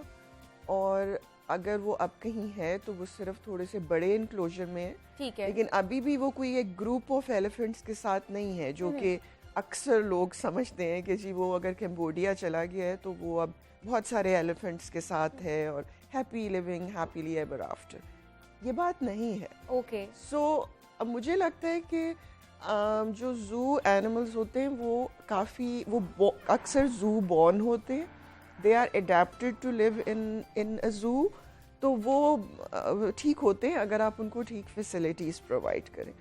और अगर वो अब कहीं है तो वो सिर्फ थोड़े से बड़े इनक्लोजर में है। ठीक है। लेकिन अभी भी वो कोई एक ग्रुप ऑफ एलिफेंट्स के साथ नहीं है जो कि अक्सर लोग समझते हैं कि जी वो अगर कैम्बोडिया चला गया है तो वो अब बहुत सारे एलिफेंट्स के साथ है और happy living happily ever after. ये बात नहीं है। ओके। सो अब मुझे लगता है कि जो जू एनिमल्स होते हैं वो काफ़ी वो अक्सर जू बॉर्न होते हैं, they are adapted to live in a zoo. तो वो ठीक होते हैं अगर आप उनको ठीक फैसिलिटीज़ प्रोवाइड करें।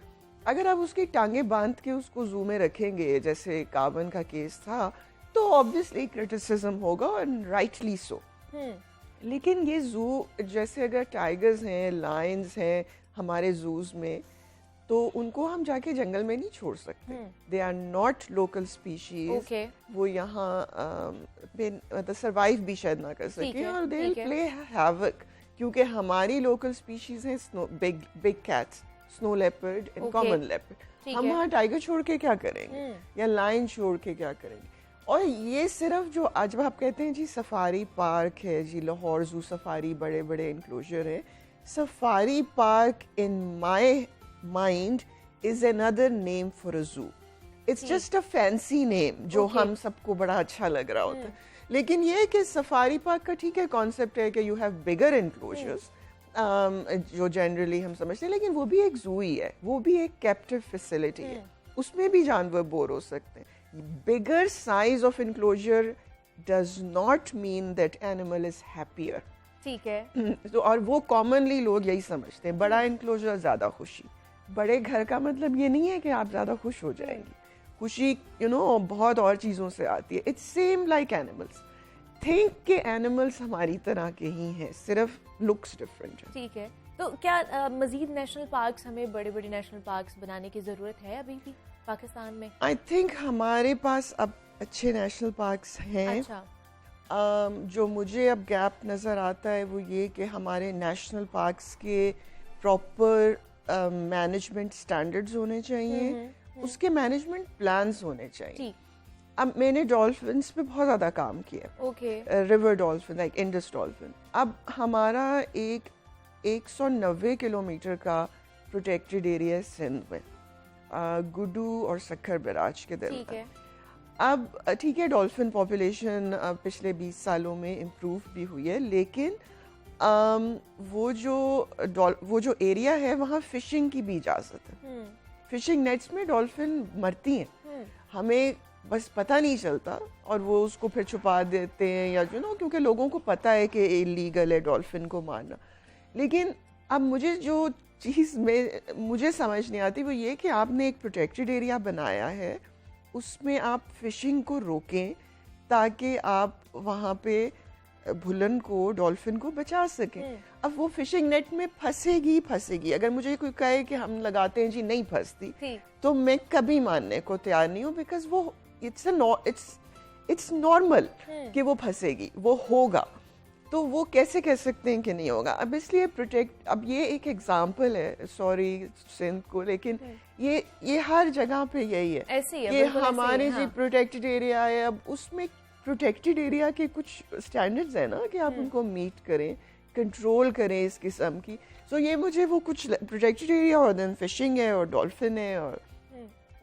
अगर आप उसकी टांगें बांध के उसको जू में रखेंगे जैसे कावन का केस था तो ऑब्वियसली क्रिटिसिज्म होगा और राइटली सो। लेकिन ये जू जैसे अगर टाइगर्स हैं, लायंस हैं हमारे जूज में, तो उनको हम जाके जंगल में नहीं छोड़ सकते। They are not local species. वो यहाँ मतलब सर्वाइव भी शायद ना कर सके और दे विल प्ले हैवक, क्योंकि हमारी लोकल स्पीशीज हैं big cats, snow leopard and common leopard. हम वहाँ टाइगर छोड़ के क्या करेंगे या लायन छोड़ के क्या करेंगे? और ये सिर्फ जो आज आप कहते हैं जी सफारी पार्क है जी, लाहौर जू सफारी बड़े बड़े इनक्लोजर है। Safari park in my mind is another name for a zoo. It's just a fancy name जो हम सबको बड़ा अच्छा लग रहा होता है। लेकिन ये कि सफारी पार्क का ठीक है कॉन्सेप्ट है कि यू हैव बिगर इनक्लोजर्स जो जनरली हम समझते हैं, लेकिन वो भी एक जू ही है, वो भी एक कैप्टिव फैसिलिटी है, उसमें भी जानवर बोर हो सकते हैं। Bigger size of enclosure does not mean that animal is happier. ठीक है। तो और वो commonly लोग यही समझते हैं, बड़ा enclosure ज़्यादा खुशी। बड़े घर का मतलब ये नहीं है कि आप ज़्यादा खुश हो जाएंगी। खुशी बहुत और चीज़ों से आती है। It's same like animals. Think कि animals हमारी तरह के ही हैं, सिर्फ looks different है। ठीक है। तो क्या मजीद नेशनल पार्क्स, हमें बड़े बड़े नेशनल पार्क्स बनाने की ज़रूरत है अभी भी पाकिस्तान में? आई थिंक हमारे पास अब अच्छे नेशनल पार्क्स हैं। अच्छा। जो मुझे अब गैप नज़र आता है वो ये कि हमारे नेशनल पार्क्स के प्रॉपर मैनेजमेंट स्टैंडर्ड्स होने चाहिए, उसके मैनेजमेंट प्लान्स होने चाहिए। अब मैंने डॉल्फिन्स पे बहुत ज़्यादा काम किया, river dolphin like Indus dolphin. अब हमारा एक 190 किलोमीटर का प्रोटेक्टेड एरिया है सिंध में, गुड्डू और सक्खर बराज के दरमियान। अब ठीक है डॉल्फिन पॉपुलेशन पिछले 20 सालों में इम्प्रूव भी हुई है, लेकिन वो जो एरिया है वहाँ फिशिंग की भी इजाज़त है। फिशिंग नेट्स में डॉल्फिन मरती हैं, हमें बस पता नहीं चलता और वो उसको फिर छुपा देते हैं या क्योंकि लोगों को पता है कि इलीगल है डॉल्फिन को मारना। लेकिन अब मुझे समझ नहीं आती वो ये कि आपने एक प्रोटेक्टेड एरिया बनाया है, उसमें आप फिशिंग को रोकें ताकि आप वहाँ पे भुलन को, डॉल्फिन को बचा सकें। अब वो फिशिंग नेट में फंसेगी। अगर मुझे कोई कहे कि हम लगाते हैं जी नहीं फंसती, तो मैं कभी मानने को तैयार नहीं हूँ, बिकॉज वो इट्स नॉर्मल कि वो फंसेगी, वो होगा। तो वो कैसे कह सकते हैं कि नहीं होगा? अब इसलिए अब ये एक एग्जाम्पल है, सॉरी सिंध को, लेकिन ये हर जगह पे यही है। ऐसे ही ये हमारे जी प्रोटेक्टेड एरिया है, अब उसमें प्रोटेक्टेड एरिया के कुछ स्टैंडर्ड्स है ना कि आप उनको मीट करें, कंट्रोल करें इस किस्म की। सो ये मुझे वो कुछ प्रोटेक्टेड एरिया और देन फिशिंग है और डॉल्फिन है और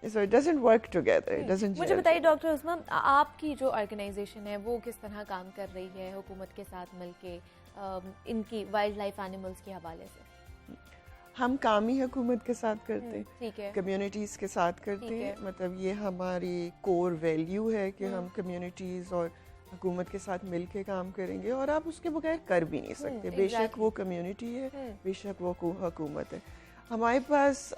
so it doesn't work together, it doesn't मुझे बताइए डॉक्टर उस्मा, आपकी जो ऑर्गेनाइजेशन है वो किस तरह काम कर रही है हुकूमत के साथ मिलके इनकी वाइल्ड लाइफ एनिमल्स के हवाले से? हम काम ही हुकूमत के साथ करते हैं, ठीक है, कम्युनिटीज़ के साथ करते हैं। मतलब ये हमारी कोर वैल्यू है कि हम कम्युनिटीज़ और हुकूमत के साथ मिल के काम करेंगे, और आप उसके बगैर कर भी नहीं सकते। बेशक वो कम्युनिटी है, बेशक वो हुकूमत है। हमारे पास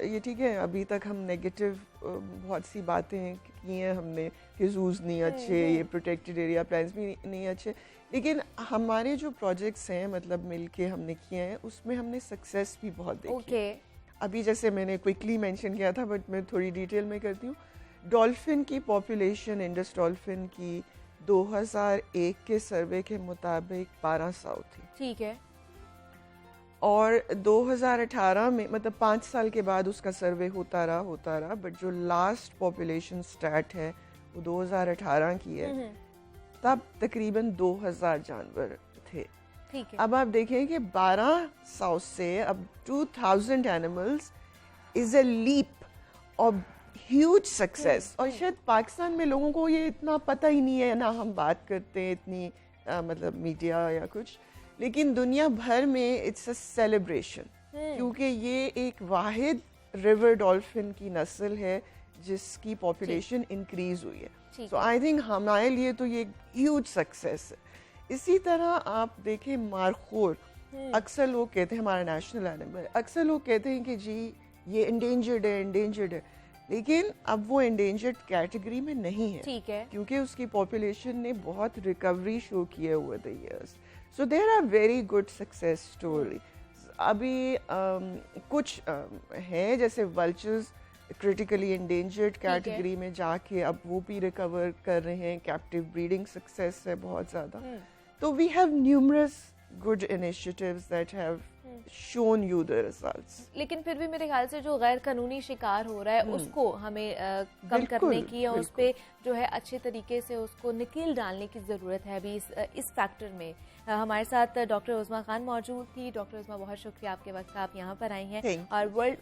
ये ठीक है, अभी तक हम नेगेटिव बहुत सी बातें की हैं हमने कि ज़ूज़ नहीं अच्छे, ये प्रोटेक्टेड एरिया प्लान्स भी नहीं अच्छे, लेकिन हमारे जो प्रोजेक्ट्स हैं मतलब मिलके हमने किए हैं उसमें हमने सक्सेस भी बहुत देखी है। अभी जैसे मैंने क्विकली मेंशन किया था बट मैं थोड़ी डिटेल में करती हूँ। डॉल्फिन की पॉपुलेशन, इंडस डॉल्फिन की 2001 के सर्वे के मुताबिक 1200 थी, ठीक है, और 2018 में मतलब 5 साल के बाद उसका सर्वे होता रहा, बट जो लास्ट पॉपुलेशन स्टैट है वो 2018 की है, तब तकरीबन 2000 जानवर थे, ठीक है। अब आप देखें कि 1200 से अब 2000 एनिमल्स इज अ लीप और ह्यूज सक्सेस। और शायद पाकिस्तान में लोगों को ये इतना पता ही नहीं है ना, हम बात करते हैं इतनी मतलब मीडिया या कुछ, लेकिन दुनिया भर में इट्स अ सेलिब्रेशन, क्योंकि ये एक वाहिद रिवर डॉल्फिन की नस्ल है जिसकी पॉपुलेशन इंक्रीज हुई है। सो आई थिंक हमारे लिए तो ये ह्यूज सक्सेस है। इसी तरह आप देखें मारखोर, अक्सर लोग कहते हैं हमारा नेशनल एनिमल, अक्सर लोग कहते हैं कि जी ये इंडेंजर्ड है, लेकिन अब वो इंडेंजर्ड कैटेगरी में नहीं है, ठीक है, क्योंकि उसकी पॉपुलेशन ने बहुत रिकवरी शो किए हुए the years. So there are very good success story. अभी कुछ हैं जैसे वल्चर्स क्रिटिकली इंडेंजर्ड कैटेगरी में जाके अब वो भी रिकवर कर रहे हैं, कैप्टिव ब्रीडिंग सक्सेस है बहुत ज़्यादा। तो we have numerous good initiatives that have shown you the results। लेकिन फिर भी मेरे ख्याल से जो गैर कानूनी शिकार हो रहा है उसको हमें कम करने की और उस पे जो है अच्छे तरीके से उसको निकील डालने की ज़रूरत है अभी इस फैक्टर में। हमारे साथ डॉक्टर उस्मा खान मौजूद थी। डॉक्टर उस्मा, बहुत शुक्रिया आपके वक्त का, आप यहाँ पर आई हैं। और वर्ल्ड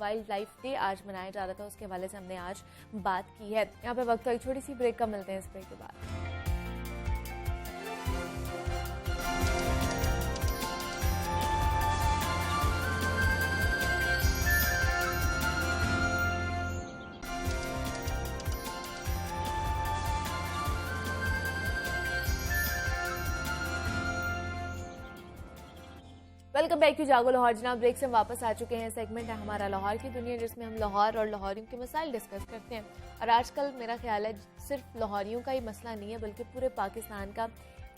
वाइल्ड लाइफ डे आज मनाया जा रहा था, उसके हवाले से हमने आज बात की है। यहाँ पे वक्त एक छोटी सी ब्रेक का, मिलते हैं इस ब्रेक के बाद। वेलकम बैक टू जागो लाहौर। जनाब, ब्रेक से हम वापस आ चुके हैं। सेगमेंट है हमारा लाहौर की दुनिया, जिसमें हम लाहौर और लाहौरियों के मसाइल डिस्कस करते हैं। और आजकल मेरा ख्याल है सिर्फ लाहौरियों का ही मसला नहीं है, बल्कि पूरे पाकिस्तान का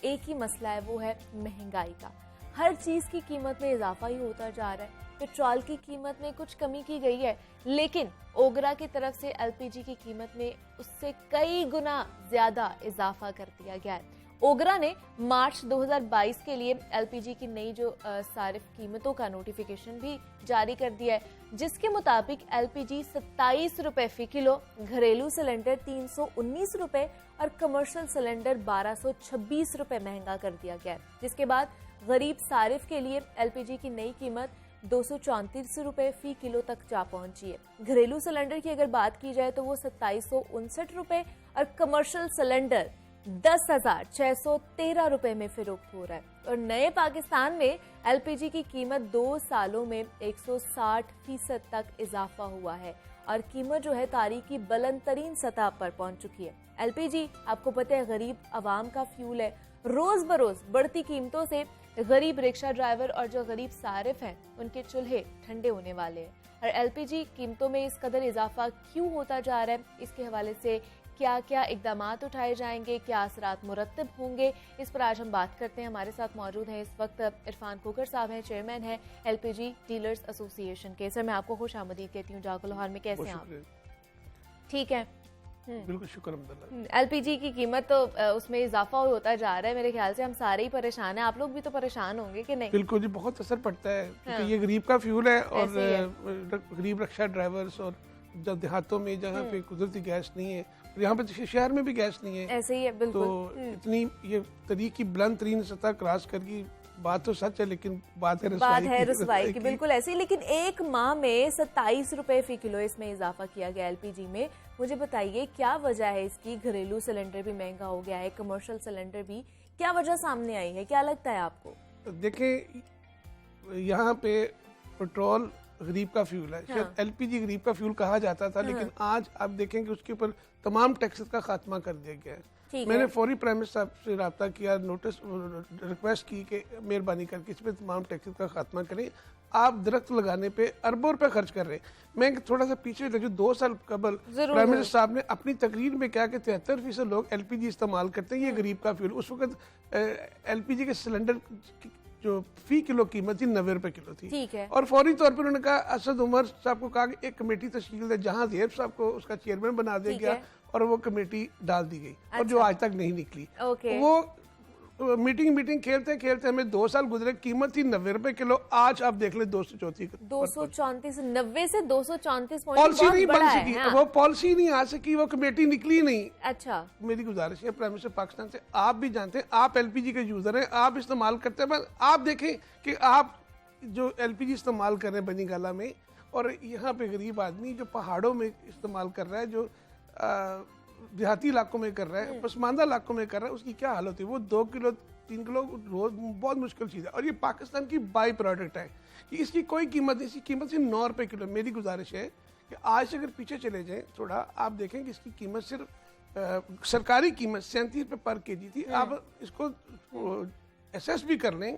एक ही मसला है, वो है महंगाई का। हर चीज़ की कीमत में इजाफा ही होता जा रहा है। पेट्रोल की कीमत में कुछ कमी की गई है, लेकिन ओगरा की तरफ से LPG की कीमत में उससे कई गुना ज़्यादा इजाफा कर दिया गया है। ओगरा ने मार्च 2022 के लिए LPG की नई जो सारिफ कीमतों का नोटिफिकेशन भी जारी कर दिया है, जिसके मुताबिक LPG 27 रुपए फी किलो, घरेलू सिलेंडर 319 रुपए और कमर्शियल सिलेंडर 1226 रुपए महंगा कर दिया गया है। जिसके बाद गरीब सारिफ के लिए LPG की नई कीमत 234 रुपए फी किलो तक जा पहुंची है। घरेलू सिलेंडर की अगर बात की जाए तो वो 2759 रुपए और कमर्शियल सिलेंडर 10,613 रुपए में फरोख्त हो रहा है। और नए पाकिस्तान में एलपीजी की कीमत 2 सालों में 160% तक इजाफा हुआ है और कीमत जो है तारीख की बुलंद तरीन सतह पर पहुंच चुकी है। एलपीजी आपको पता है गरीब आवाम का फ्यूल है। रोज बरोज बढ़ती कीमतों से गरीब रिक्शा ड्राइवर और जो गरीब सारिफ हैं उनके चूल्हे ठंडे होने वाले हैं। और एलपीजी कीमतों में इस कदर इजाफा क्यों होता जा रहा है, इसके हवाले से क्या क्या इकदामात उठाए जाएंगे, क्या असरात मुरतब होंगे, इस पर आज हम बात करते हैं। हमारे साथ मौजूद हैं इस वक्त इरफान खोखर साहब हैं, चेयरमैन हैं एलपीजी डीलर्स एसोसिएशन के। सर मैं आपको खुश आमदीद कहती हूँ जागो लाहौर में, कैसे हैं आप? ठीक है, बिल्कुल शुक्र अल्हम्दुलिल्लाह। एलपीजी की कीमत तो उसमें इजाफा होता जा रहा है, मेरे ख्याल से हम सारे ही परेशान हैं, आप लोग भी तो परेशान होंगे कि नहीं? बिल्कुल जी, बहुत असर पड़ता है हाँ। क्योंकि ये गरीब का फ्यूल है और ऐसे ही है। गरीब रिक्शा ड्राइवर्स और जब देहातों में जहाँ पे कुदरती गैस नहीं है, यहाँ पे शहर में भी गैस नहीं है, ऐसे ही है तो बिल्कुल। इतनी ये तरीक की बुलंद तरीन सतह क्रॉस करके बात तो सच है, लेकिन बात है रसवाई की बिल्कुल ऐसी। लेकिन एक माह में 27 रुपए फी किलो इसमें इजाफा किया गया एलपीजी में। मुझे बताइए क्या वजह है इसकी? घरेलू सिलेंडर भी महंगा हो गया है, कमर्शियल सिलेंडर भी, क्या वजह सामने आई है, क्या लगता है आपको? देखें, यहाँ पे पेट्रोल गरीब का फ्यूल है, शायद एलपीजी गरीब का फ्यूल कहा जाता था, लेकिन आज आप देखें कि उसके ऊपर तमाम टैक्सेस का खात्मा कर दिया गया है। मैंने फौरी प्राइम मिनिस्टर साहब से रब्ता किया, नोटिस रिक्वेस्ट की कि मेहरबानी करके इस पे तमाम टैक्सेस का खात्मा करें। आप दरख्त लगाने पे अरबों रुपए खर्च कर रहे हैं। मैं थोड़ा सा पीछे जो 2 साल कबल प्राइम मिनिस्टर साहब ने अपनी तकरीर में कहा कि 73% लोग एलपीजी इस्तेमाल करते हैं, ये गरीब का फ्यूल। उस वक्त एलपीजी के सिलेंडर जो फी किलो कीमत थी 90 रुपए किलो थी। ठीक है। और फौरी तौर पर उन्होंने कहा, असद उमर साहब को कहा कि एक कमेटी तश्कील दे, जहां ज़ेब साहब को उसका चेयरमैन बना दिया गया और वो कमेटी डाल दी गई। और जो आज तक नहीं निकली। वो मीटिंग खेलते खेलते हमें 2 साल गुजरे, कीमत थी 90 रुपए किलो, आज आप देख ले 234 90 से 234 पॉलिसी नहीं बन सकी, वो पॉलिसी नहीं आ सकी, वो कमेटी निकली नहीं। अच्छा, मेरी गुजारिश है प्राइम मिनिस्टर पाकिस्तान से, आप भी जानते हैं, आप एलपीजी के यूजर हैं, आप इस्तेमाल करते हैं, आप देखें कि आप जो एलपीजी इस्तेमाल कर रहे हैं बनी गाला में, और यहाँ पे गरीब आदमी जो पहाड़ों में इस्तेमाल कर रहा है, जो देहाती इलाकों में कर रहा है, पसमानदा इलाकों में कर रहा है, उसकी क्या हालत है? वो 2 किलो 3 किलो रोज बहुत मुश्किल चीज़ है। और ये पाकिस्तान की बाई प्रोडक्ट है कि इसकी कोई कीमत नहीं, इसकी कीमत सिर्फ 9 रुपए किलो। मेरी गुजारिश है कि आज से अगर पीछे चले जाएं थोड़ा, आप देखें कि इसकी कीमत सिर्फ सरकारी कीमत 37 रुपये पर केजी थी। आप इसको एसेस भी कर लें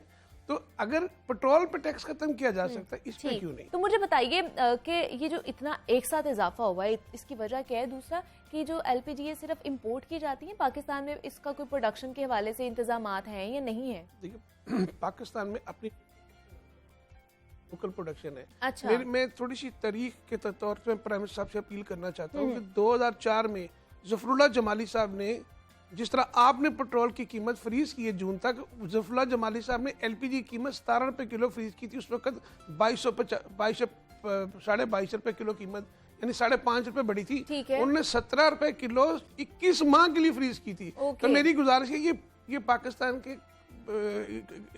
तो अगर पेट्रोल पे टैक्स खत्म किया जा सकता है, इस पे क्यों नहीं? तो मुझे बताइए कि ये जो इतना एक साथ इजाफा हुआ है, इसकी वजह क्या है? दूसरा कि जो एलपीजी है सिर्फ इंपोर्ट की जाती है पाकिस्तान में, इसका कोई प्रोडक्शन के हवाले से इंतजामात हैं या नहीं है? देखिए, पाकिस्तान में अपनी लोकल प्रोडक्शन है। अच्छा, मैं थोड़ी सी तारीख के तौर पर प्राइम मिनिस्टर साहब से अपील करना चाहता हूँ कि 2004 में ज़फ़रुल्लाह जमाली साहब ने, जिस तरह आपने पेट्रोल की कीमत फ्रीज की है जून तक, ज़फ़रुल्लाह जमाली साहब ने एलपीजी की कीमत 17 रुपए किलो फ्रीज की थी। उस वक्त 22.5 रुपए किलो कीमत, यानी 5.5 रुपए बढ़ी थी। उन्होंने 17 रुपए किलो 21 माह के लिए फ्रीज की थी। तो मेरी गुजारिश है, ये पाकिस्तान के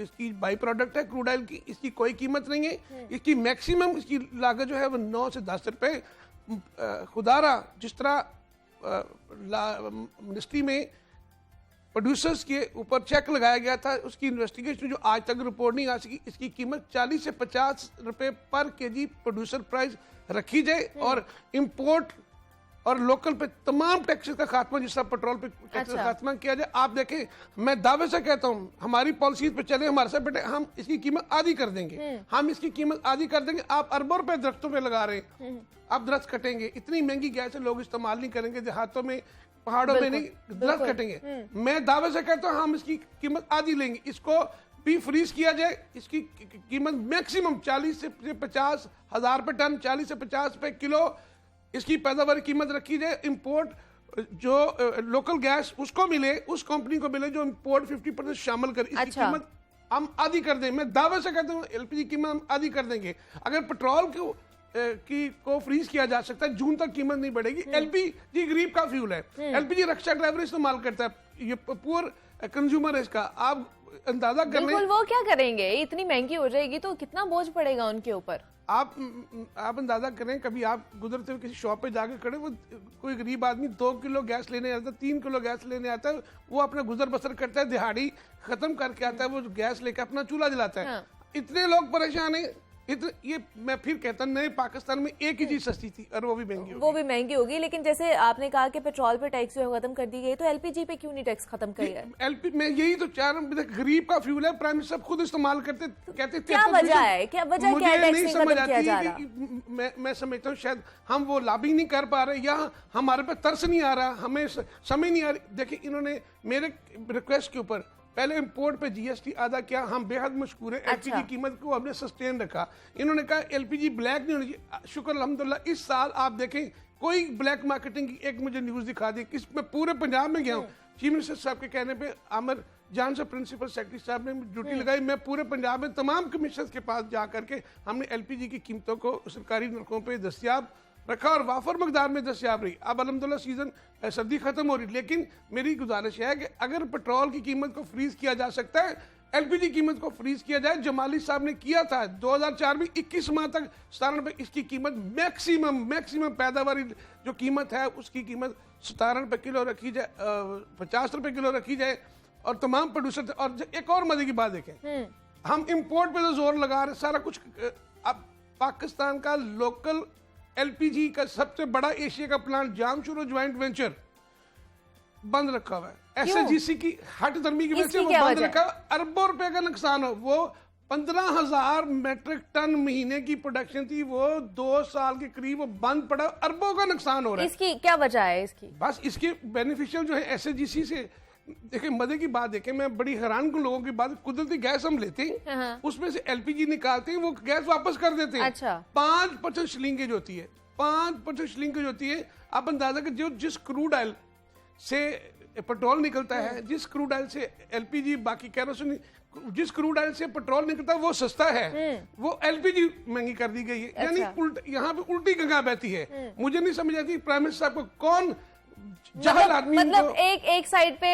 इसकी बाई प्रोडक्ट है क्रूड ऑयल की, इसकी कोई कीमत नहीं है। इसकी मैक्सिमम इसकी लागत जो है वो 9 से 10 रुपए। खुदारा जिस तरह मिनिस्ट्री में प्रोड्यूसर्स के ऊपर चेक लगाया गया था, उसकी इन्वेस्टिगेशन जो आज तक रिपोर्ट नहीं आ सकी, इसकी कीमत 40 से 50 रुपए पर केजी प्रोड्यूसर प्राइस रखी जाए और इंपोर्ट और लोकल पे तमाम टैक्सेस का खात्मा, जिस तरह पेट्रोल पे टैक्स का खात्मा किया जाए। आप देखें, मैं दावे से कहता हूँ, हमारी पॉलिसी पे चले, हमारे साथ बेटे, हम इसकी कीमत आधी कर देंगे, हम इसकी कीमत आधी कर देंगे। आप अरबों रुपए दरख्तों पे लगा रहे हैं, आप दरख्त कटेंगे, इतनी महंगी गैस लोग इस्तेमाल नहीं करेंगे, देहातों में पहाड़ों में नहीं, दरख्त कटेंगे। मैं दावे से कहता हूँ हम इसकी कीमत आधी लेंगे, इसको भी फ्रीज किया जाए, इसकी कीमत मैक्सिमम 40 से 50 हज़ार रुपए टन, 40 से 50 रुपए किलो इसकी पैदावार कीमत रखी जाए। इंपोर्ट जो लोकल गैस उसको मिले, उस कंपनी को मिले जो इंपोर्ट 50% शामिल करे, इसकी कीमत हम आधी कर दें। मैं दावे से कहता हूँ एलपीजी की कीमत हम आधी कर देंगे। अगर पेट्रोल को फ्रीज किया जा सकता है, जून तक कीमत नहीं बढ़ेगी। एलपीजी गरीब का फ्यूल है, एलपीजी रिक्शा ड्राइवर इस्तेमाल करता है, ये पुअर कंज्यूमर है इसका। आप अंदाजा कर लें, वो क्या करेंगे? इतनी महंगी हो जाएगी तो कितना बोझ पड़ेगा उनके ऊपर। आप अंदाजा करें, कभी आप गुजरते हुए किसी शॉप पे जाके खड़े, वो कोई गरीब आदमी 2 किलो गैस लेने आता है, 3 किलो गैस लेने आता है, वो अपना गुजर बसर करता है, दिहाड़ी खत्म करके आता है, वो गैस लेके अपना चूल्हा जलाता है। हाँ। इतने लोग परेशान हैं। ये मैं फिर कहता हूं, नए पाकिस्तान में एक ही चीज सस्ती थी और वो भी महंगी वो भी महंगी होगी। लेकिन जैसे आपने कहा कि पेट्रोल पे टैक्स जो है खत्म कर दी गई, तो एलपीजी पे क्यों नहीं टैक्स खत्म किया है? एलपी में यही तो चार गरीब का फ्यूल है, प्राइम मिनिस्टर खुद इस्तेमाल करते, कहते क्या वजह है, क्या वजह क्या है टैक्स नहीं खत्म किया जा रहा? मैं समझता हूँ शायद हम वो लॉबी नहीं कर पा रहे, या हमारे पे तरस नहीं आ रहा, हमें समझ नहीं आ रही। देखिए, इन्होंने मेरे रिक्वेस्ट के ऊपर पहले इंपोर्ट पे जीएसटी आधा किया, हम बेहद मशकूर है। एलपीजी कीमत को हमने सस्टेन रखा। इन्होंने कहा एलपीजी ब्लैक नहीं होनी चाहिए। शुक्र अल्हम्दुलिल्लाह, इस साल आप देखें कोई ब्लैक मार्केटिंग की एक मुझे न्यूज दिखा दी। किस मैं पूरे पंजाब में गया हूँ, चीफ मिनिस्टर साहब के कहने पे आमिर जान साहब प्रिंसिपल सेक्रेटरी साहब ने ड्यूटी लगाई। मैं पूरे पंजाब में तमाम कमिश्नर के पास जा करके हमने एलपीजी की कीमतों को सरकारी नरखों पे दस्तियाब रखा और वाफर मकदार में दस्तियाब रही। अब अल्हम्दुलिल्लाह सीजन सर्दी खत्म हो रही, लेकिन मेरी गुजारिश है कि अगर पेट्रोल की कीमत को फ्रीज किया जा सकता है, एलपीजी कीमत को फ्रीज किया जाए। जमाली साहब ने किया था 2004 में, 21 माह तक 17 रुपए इसकी कीमत मैक्सिमम पैदावारी जो कीमत है उसकी कीमत 17 रुपए किलो रखी जाए, 50 रुपए किलो रखी जाए और तमाम प्रोड्यूसर। और एक और मजे की बात देखें, हम इंपोर्ट पे तो जोर लगा रहे सारा कुछ। अब पाकिस्तान का लोकल एलपीजी का सबसे बड़ा एशिया का प्लांट जामशुरो ज्वाइंट वेंचर बंद रखा हुआ है। एसएजीसी की हट दर्मी की वजह से वो बंद रखा, अरबों रुपए का नुकसान हो। वो 15,000 मेट्रिक टन महीने की प्रोडक्शन थी, वो 2 साल के करीब वो बंद पड़ा, अरबों का नुकसान हो रहा है। इसकी क्या वजह है? इसकी बस इसके बेनिफिशियल जो है एसएजीसी से। देखिए, मजे की बात देखें, मैं बड़ी हैरान को लोगों की बात, कुदरती गैस हम लेते हैं, उसमें से एलपीजी निकालते हैं, वो गैस वापस कर देते हैं। अच्छा। 5% श्लिंकेज होती है, 5% श्लिंकेज होती है। आप अंदाजा कर, जो जिस क्रूड ऑयल से पेट्रोल निकलता है, जिस क्रूड ऑयल से एलपीजी, बाकी कैरोसिन, जिस क्रूड ऑयल से पेट्रोल निकलता है वो सस्ता है, वो एलपीजी महंगी कर दी गई है। यानी यहाँ पे उल्टी गंगा बहती है। मुझे नहीं समझ आती प्राइम मिनिस्टर साहब को कौन मतलब एक साइड पे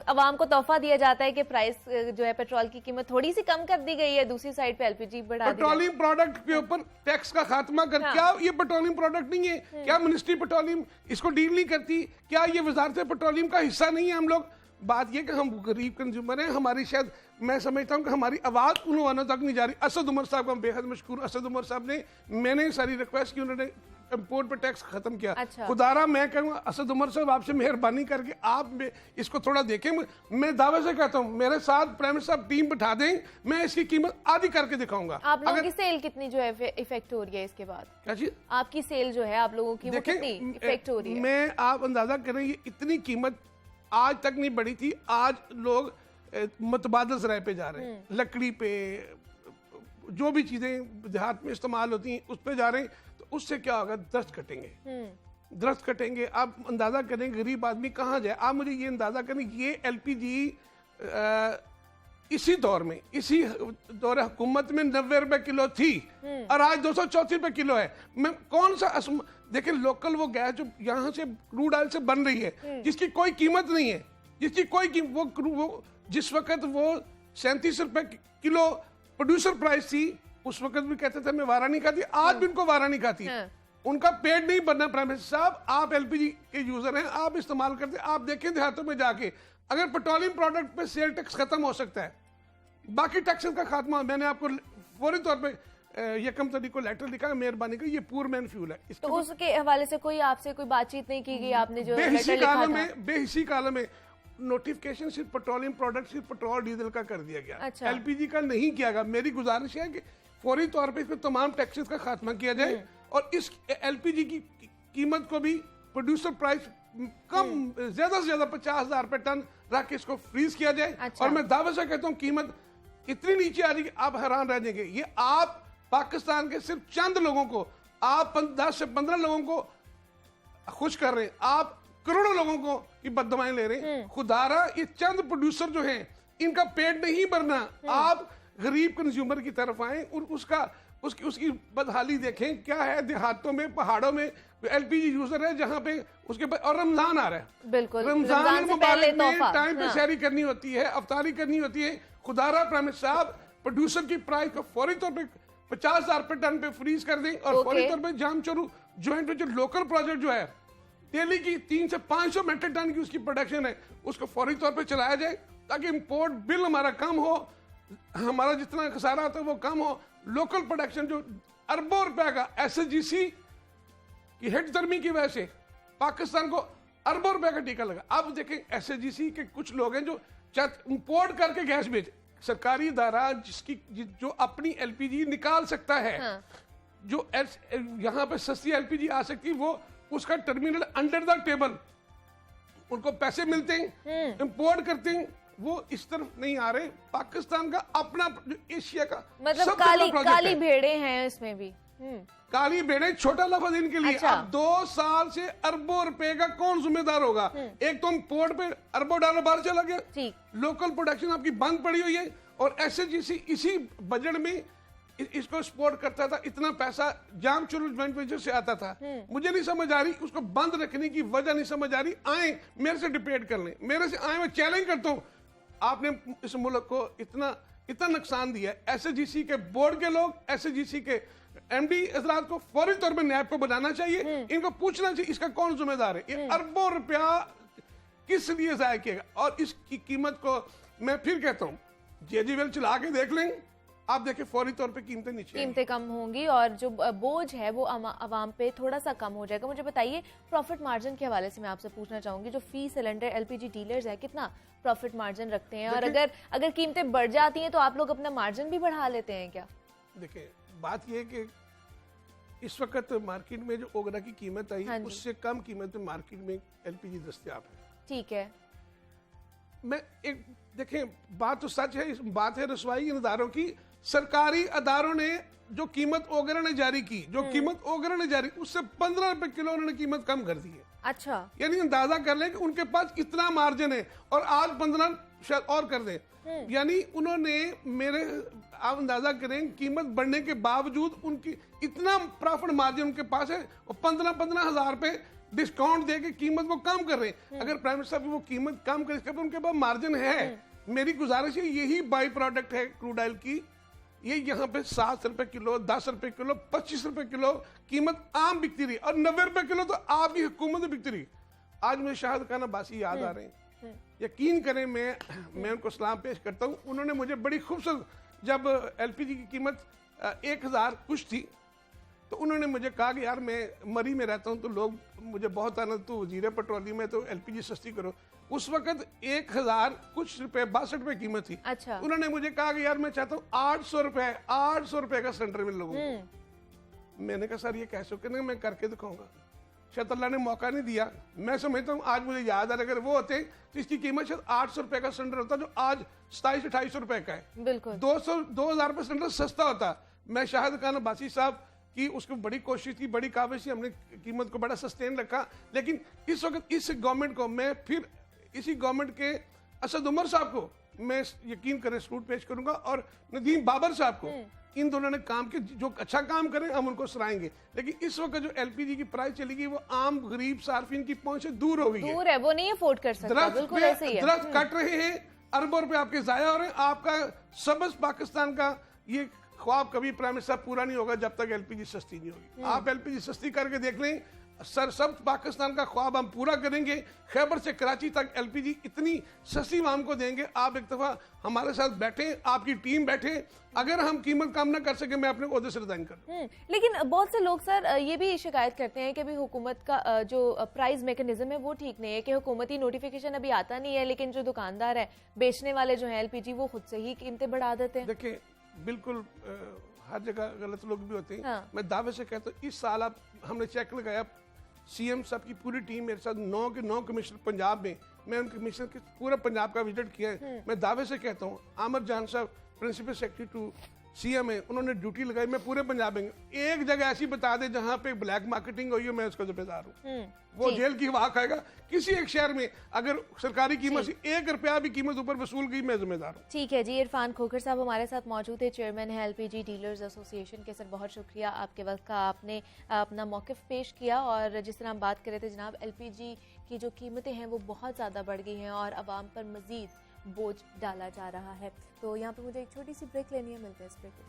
अवाम को तोहफा दिया जाता है कि प्राइस जो है पेट्रोल की कीमत थोड़ी सी कम कर दी गई है, दूसरी साइड पे एलपीजी बढ़ा दी। पेट्रोलियम प्रोडक्ट के ऊपर टैक्स का खात्मा कर। हाँ। क्या ये पेट्रोलियम प्रोडक्ट नहीं है? क्या मिनिस्ट्री पेट्रोलियम इसको डील नहीं करती? क्या ये वजारत पेट्रोलियम का हिस्सा नहीं है हम लोग? बात ये कि हम गरीब कंज्यूमर हैं, हमारी शायद मैं समझता हूँ कि हमारी आवाज उन वालों तक नहीं जा रही। असद उमर साहब को हम बेहद मशकूर, असद उमर साहब ने, मैंने सारी रिक्वेस्ट की, उन्होंने इंपोर्ट पे टैक्स खत्म किया। अच्छा। खुदारा मैं कहूँगा असद उमर साहब आपसे मेहरबानी करके आप इसको थोड़ा देखें। मैं दावे से कहता हूँ मेरे साथ प्राइम मिनिस्टर साहब टीम बिठा दें, मैं इसकी कीमत आधी करके दिखाऊंगा। आप लोगों की सेल कितनी जो है इफेक्ट हो रही है इसके बाद? क्या चीज? आपकी सेल जो है आप लोगों की वो कितनी इफेक्ट हो रही है? मैं आप अंदाजा करें, ये इतनी कीमत आज तक नहीं बढ़ी थी। आज लोग मुतबादल ज़राए पे जा रहे हैं, लकड़ी पे, जो भी चीजें देहात में इस्तेमाल होती हैं उस पे जा रहे हैं। तो उससे क्या होगा? दरख्त कटेंगे, दरख्त कटेंगे। आप अंदाजा करें गरीब आदमी कहाँ जाए। आप मुझे ये अंदाजा करें, ये एलपीजी इसी दौर में, इसी दौर हुकूमत में 90 रुपए किलो थी और आज 234 रुपए किलो है। मैं कौन सा देखिए, लोकल वो गैस जो यहाँ से क्रूड ऑयल से बन रही है, जिसकी कोई कीमत नहीं है, जिसकी कोई वो जिस वक्त वो 37 रुपए किलो प्रोड्यूसर प्राइस थी, उस वक्त भी कहते थे मैं वारा नहीं खाती, आज भी उनको वारा नहीं खाती। उनका पेट नहीं भरना। प्राइम मिनिस्टर साहब, आप एलपीजी के यूजर हैं, आप इस्तेमाल करते, आप देखें देहातों में जाके, अगर पेट्रोलियम प्रोडक्ट पे सेल टैक्स खत्म हो सकता है, बाकी टैक्सेस का खात्मा, मैंने आपको फौरी तौर पे यकम तारीख को लेटर लिखा, मेहरबानी कर, ये पूर मैन फ्यूल है। तो उसके हवाले से कोई आपसे कोई बातचीत नहीं की गई? आपने जो बेहिसी कालम में नोटिफिकेशन सिर्फ पेट्रोलियम प्रोडक्ट, सिर्फ पेट्रोल डीजल का कर दिया गया। अच्छा। एलपीजी का नहीं किया गया। मेरी गुजारिश है कि फौरी तौर पे इसमें तमाम टैक्सेस का खात्मा किया जाए और इस एलपीजी की कीमत को भी प्रोड्यूसर प्राइस कम, ज्यादा से ज्यादा 50,000 रुपए टन रख के इसको फ्रीज किया जाए। अच्छा। और मैं दावे से कहता हूँ कीमत इतनी नीचे आ रही है आप हैरान रह जाएंगे। ये आप पाकिस्तान के सिर्फ चंद लोगों को, आप 10 से 15 लोगों को खुश कर रहे हैं, आप करोड़ों लोगों को की बददुआएं ले रहे हैं। खुदारा ये चंद प्रोड्यूसर जो हैं, इनका पेट नहीं भरना। आप गरीब कंज्यूमर की तरफ आए और उसकी बदहाली देखें। क्या है देहातों में, पहाड़ों में एलपीजी यूजर है जहां पे उसके बाद, और रमजान आ रहा है, बिल्कुल रमजान मुबारक में टाइम पे शहरी करनी होती है, अफ्तारी करनी होती है। खुदारा प्राइम मिनिस्टर साहब, प्रोड्यूसर की प्राइस को फौरी तौर पे 50,000 रुपए टन पे फ्रीज कर दें और Okay. फौरी तौर पे जाम चोरू ज्वाइंट वेंचर लोकल प्रोजेक्ट जो है डेली की 300 से 500 मेट्रिक टन की उसकी प्रोडक्शन है, उसको फौरी तौर पे चलाया जाए ताकि इंपोर्ट बिल हमारा कम हो, हमारा जितना खसारा होता है वो कम हो। लोकल प्रोडक्शन जो अरबों रुपए का SSGC की हिट दर्मी की वजह से पाकिस्तान को अरबों रुपए का टीका लगा। अब देखें SSGC के कुछ लोग हैं जो इंपोर्ट करके गैस बेचे, सरकारी इदारा जो अपनी LPG निकाल सकता है, हाँ। जो यहाँ पे सस्ती LPG आ सकती है, वो उसका टर्मिनल अंडर द टेबल उनको पैसे मिलते हैं, इंपोर्ट करते हैं, वो इस तरफ नहीं आ रहे। पाकिस्तान का अपना एशिया का मतलब सबसे बड़ा काली प्रोजेक्ट काली है। भेड़े हैं इसमें भी। काली भेड़े छोटा लफ्ज इनके लिए। अच्छा। अब 2 साल से अरबों रुपए का कौन जिम्मेदार होगा? एक तो हम पोर्ट पे अरबों डॉलर बाहर चला गया, ठीक। लोकल प्रोडक्शन आपकी बंद पड़ी हुई है, और SSGC इसी बजट में इसको सपोर्ट करता था, इतना पैसा जाम चुरू ज्वाइंट वेंचर से आता था। मुझे नहीं समझ आ रही, उसको बंद रखने की वजह नहीं समझ आ रही। आए मेरे से डिबेट कर लें, मेरे से आए, मैं चैलेंज करता हूँ, आपने इस मुल्क को इतना नुकसान दिया है। SSGC के बोर्ड के लोग, SSGC के MD हजरात को फौरी तौर पर नैब को बनाना चाहिए, इनको पूछना चाहिए इसका कौन जिम्मेदार है। ये अरबों रुपया किस लिए जाया किएगा? और इसकी कीमत को मैं फिर कहता हूँ, JGVL चला के देख लें, आप देखें फौरी तौर पे कीमतें नीचे आएंगी। कीमतें कम होंगी और जो बोझ है वो आवाम पे थोड़ा सा कम हो जाएगा। मुझे बताइए प्रॉफिट मार्जिन के हवाले से मैं आपसे पूछना चाहूंगी, जो फी सिलेंडर LPG डीलर्स है कितना प्रॉफिट मार्जिन रखते हैं, और अगर कीमतें बढ़ जाती हैं तो आप लोग अपना मार्जिन भी बढ़ा लेते हैं क्या? देखिए बात यह है कि इस वक्त मार्केट में जो ओगरा की कीमत आई, हाँ जी। उससे कम कीमत में मार्केट में LPG दस्तयाब है। ठीक है। मैं एक देखें, बात तो सच है, इस बात है रसवाई इन अदारों की। सरकारी अदारों ने जो कीमत ओगरा ने जारी की, जो कीमत ओगरा ने जारी, उससे 15 रुपए किलो उन्होंने कीमत कम कर दी है। अच्छा। यानी अंदाजा कर लें कि उनके पास इतना मार्जिन है, और आज 15 शायद और कर दें। यानी उन्होंने मेरे, आप अंदाजा करें, कीमत बढ़ने के बावजूद उनकी इतना प्रॉफिट मार्जिन उनके पास है, और 15-15 हजार रुपए डिस्काउंट दे के कीमत को कम कर रहे हैं। अगर प्राइम मिनिस्टर वो कीमत कम करे तो उनके पास मार्जिन है। मेरी गुजारिश है, यही बाई प्रोडक्ट है क्रूड ऑयल की, ये यहाँ पे 7 रुपए किलो, 10 रुपए किलो, 25 रुपए किलो कीमत आम बिकती रही, और 90 रुपए किलो तो आपकी हुकूमत में बिकती रही। आज मुझे शाहिद खान अब्बासी याद आ रहे हैं, यकीन करें मैं उनको सलाम पेश करता हूँ। उन्होंने मुझे बड़ी खूबसूरत, जब LPG की कीमत 1000 कुछ थी, तो उन्होंने मुझे कहा कि यार मैं मरी में रहता हूँ, तो लोग मुझे बहुत आनंद, तो वजीर पेट्रोलियम है तो LPG सस्ती करो। उस वक्त 1000 कुछ रुपए, 62 रुपए कीमत थी। अच्छा। उन्होंने मुझे कहा कि यार मैं चाहता हूँ 800 रुपए का सिलेंडर मिल लोगों को। मैंने कहा सर ये कैसे? कहने मैं करके दिखाऊंगा। शायद अल्लाह ने मौका नहीं दिया। मैं समझता हूँ, आज मुझे याद आ रहा है, अगर वो होते तो इसकी कीमत शायद 800 रुपए का सिलेंडर होता, जो आज 2700-2800 रुपए का है। बिल्कुल। 2000 रुपए सिलेंडर सस्ता होता। मैं शाहिद खान अब्बासी साहब की उसको बड़ी कोशिश थी, बड़ी काबिश थी, हमने कीमत को बड़ा सस्टेन रखा। लेकिन इस वक्त इस गवर्नमेंट को, मैं फिर इसी गवर्नमेंट के असद उमर साहब को मैं यकीन करें सलूट पेश करूंगा, और नदीम बाबर साहब को। इन दोनों ने काम के, जो अच्छा काम करें हम उनको सराहेंगे। लेकिन इस वक्त जो LPG की प्राइस चली गई, वो आम गरीब सार्फिन की पहुंच से दूर हो गई है। दूर है, वो नहीं अफोर्ड कर सकता। बिल्कुल ऐसे ही है। दरख्त कट रहे हैं, अरबों रुपए आपके जाया हो रहे हैं। आपका सबस पाकिस्तान का ये ख्वाब कभी प्राइम मिनिस्टर पूरा नहीं होगा जब तक LPG सस्ती नहीं होगी। आप LPG सस्ती करके देख लें, सर सब पाकिस्तान का ख्वाब हम पूरा करेंगे। खैबर से कराची तक LPG इतनी सस्ती हम को देंगे। आप एक दफा हमारे साथ बैठे, आपकी टीम बैठे, अगर हम कीमत कम ना कर सके, मैं अपने ओहदे से रिजाइन कर दूं। लेकिन बहुत से लोग सर ये भी शिकायत करते हैं कि अभी हुकूमत का जो प्राइस मैकेनिज्म है वो ठीक नहीं है, कि हुकूमती नोटिफिकेशन अभी आता नहीं है, लेकिन जो दुकानदार है, बेचने वाले जो है LPG, वो खुद से ही कीमतें बढ़ा देते हैं। देखिए बिल्कुल हर जगह गलत लोग भी होते हैं। हाँ। मैं दावे से कहता हूँ, इस साल आप, हमने चेक लगाया, CM साहब की पूरी टीम मेरे साथ, 9 के 9 कमिश्नर पंजाब में, मैं उन कमिश्नर के पूरा पंजाब का विजिट किया है। मैं दावे से कहता हूँ, आमिर जान साहब प्रिंसिपल सेक्रेटरी टू CM है, उन्होंने ड्यूटी लगाई। मैं पूरे पंजाब में एक जगह ऐसी बता दे जहां पे ब्लैक मार्केटिंग हुई है, मैं उसका जिम्मेदार हूँ। वो जेल की हवा खाएगा। किसी एक शहर में अगर सरकारी कीमत से 1 रुपया भी कीमत ऊपर वसूल गई, मैं जिम्मेदार हूँ। ठीक है जी। इरफान खोखर साहब हमारे साथ मौजूद है, चेयरमैन है LPG डीलर्स एसोसिएशन के। सर बहुत शुक्रिया आपके वक्त का, आपने अपना मौक़िफ़ पेश किया। और जिस तरह हम बात कर रहे थे जनाब, LPG की जो कीमतें हैं वो बहुत ज़्यादा बढ़ गई हैं और आवाम पर मज़ीद बोझ डाला जा रहा है। तो यहाँ पर मुझे एक छोटी सी ब्रेक लेनी है, मिलते हैं इस ब्रेक के।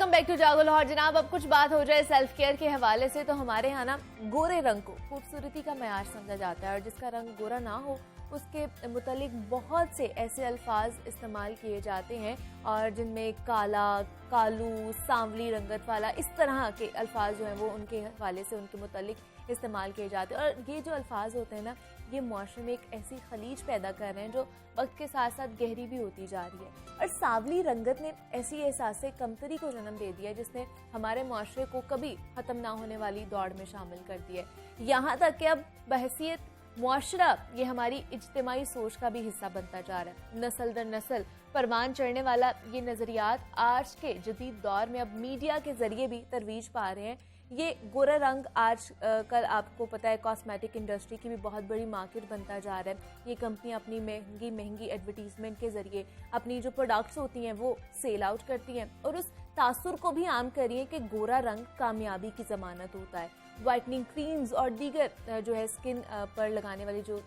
वेलकम बैक टू जागो लाहौर। जनाब, अब कुछ बात हो जाए सेल्फ केयर के हवाले से, तो हमारे यहाँ ना गोरे रंग को खूबसूरती का मयार समझा जाता है और जिसका रंग गोरा ना हो उसके मुतालिक बहुत से ऐसे अल्फाज इस्तेमाल किए जाते हैं और जिनमें काला, कालू, सांवली रंगत वाला, इस तरह के अल्फाज जो हैं वो उनके हवाले से उनके मुतालिक इस्तेमाल किए जाते हैं। और ये जो अल्फाज होते हैं ना, ये मुआशरे में एक ऐसी खलीज पैदा कर रहे हैं जो वक्त के साथ साथ गहरी भी होती जा रही है। और सांवली रंगत ने ऐसी एहसास कमतरी को जन्म दे दिया जिसने हमारे मुआशरे को कभी ख़त्म ना होने वाली दौड़ में शामिल कर दिया है। यहाँ तक कि अब बहसियत मुआशरा ये हमारी इज्तिमाई सोच का भी हिस्सा बनता जा रहा है। नस्ल दर नस्ल परवान चढ़ने वाला ये नज़रियात आज के जदीद दौर में अब मीडिया के जरिए भी तरवीज पा रहे हैं। ये गोरा रंग आज कल आपको पता है कॉस्मेटिक इंडस्ट्री की भी बहुत बड़ी मार्केट बनता जा रहा है। ये कंपनियां अपनी महंगी महंगी एडवर्टीजमेंट के जरिए अपनी जो प्रोडक्ट्स होती हैं वो सेल आउट करती हैं और उस तासुर को भी आम करिए कि गोरा रंग कामयाबी की जमानत होता है। वाइटनिंग क्रीम्स और दीगर जो है स्किन पर लगाने वाली जो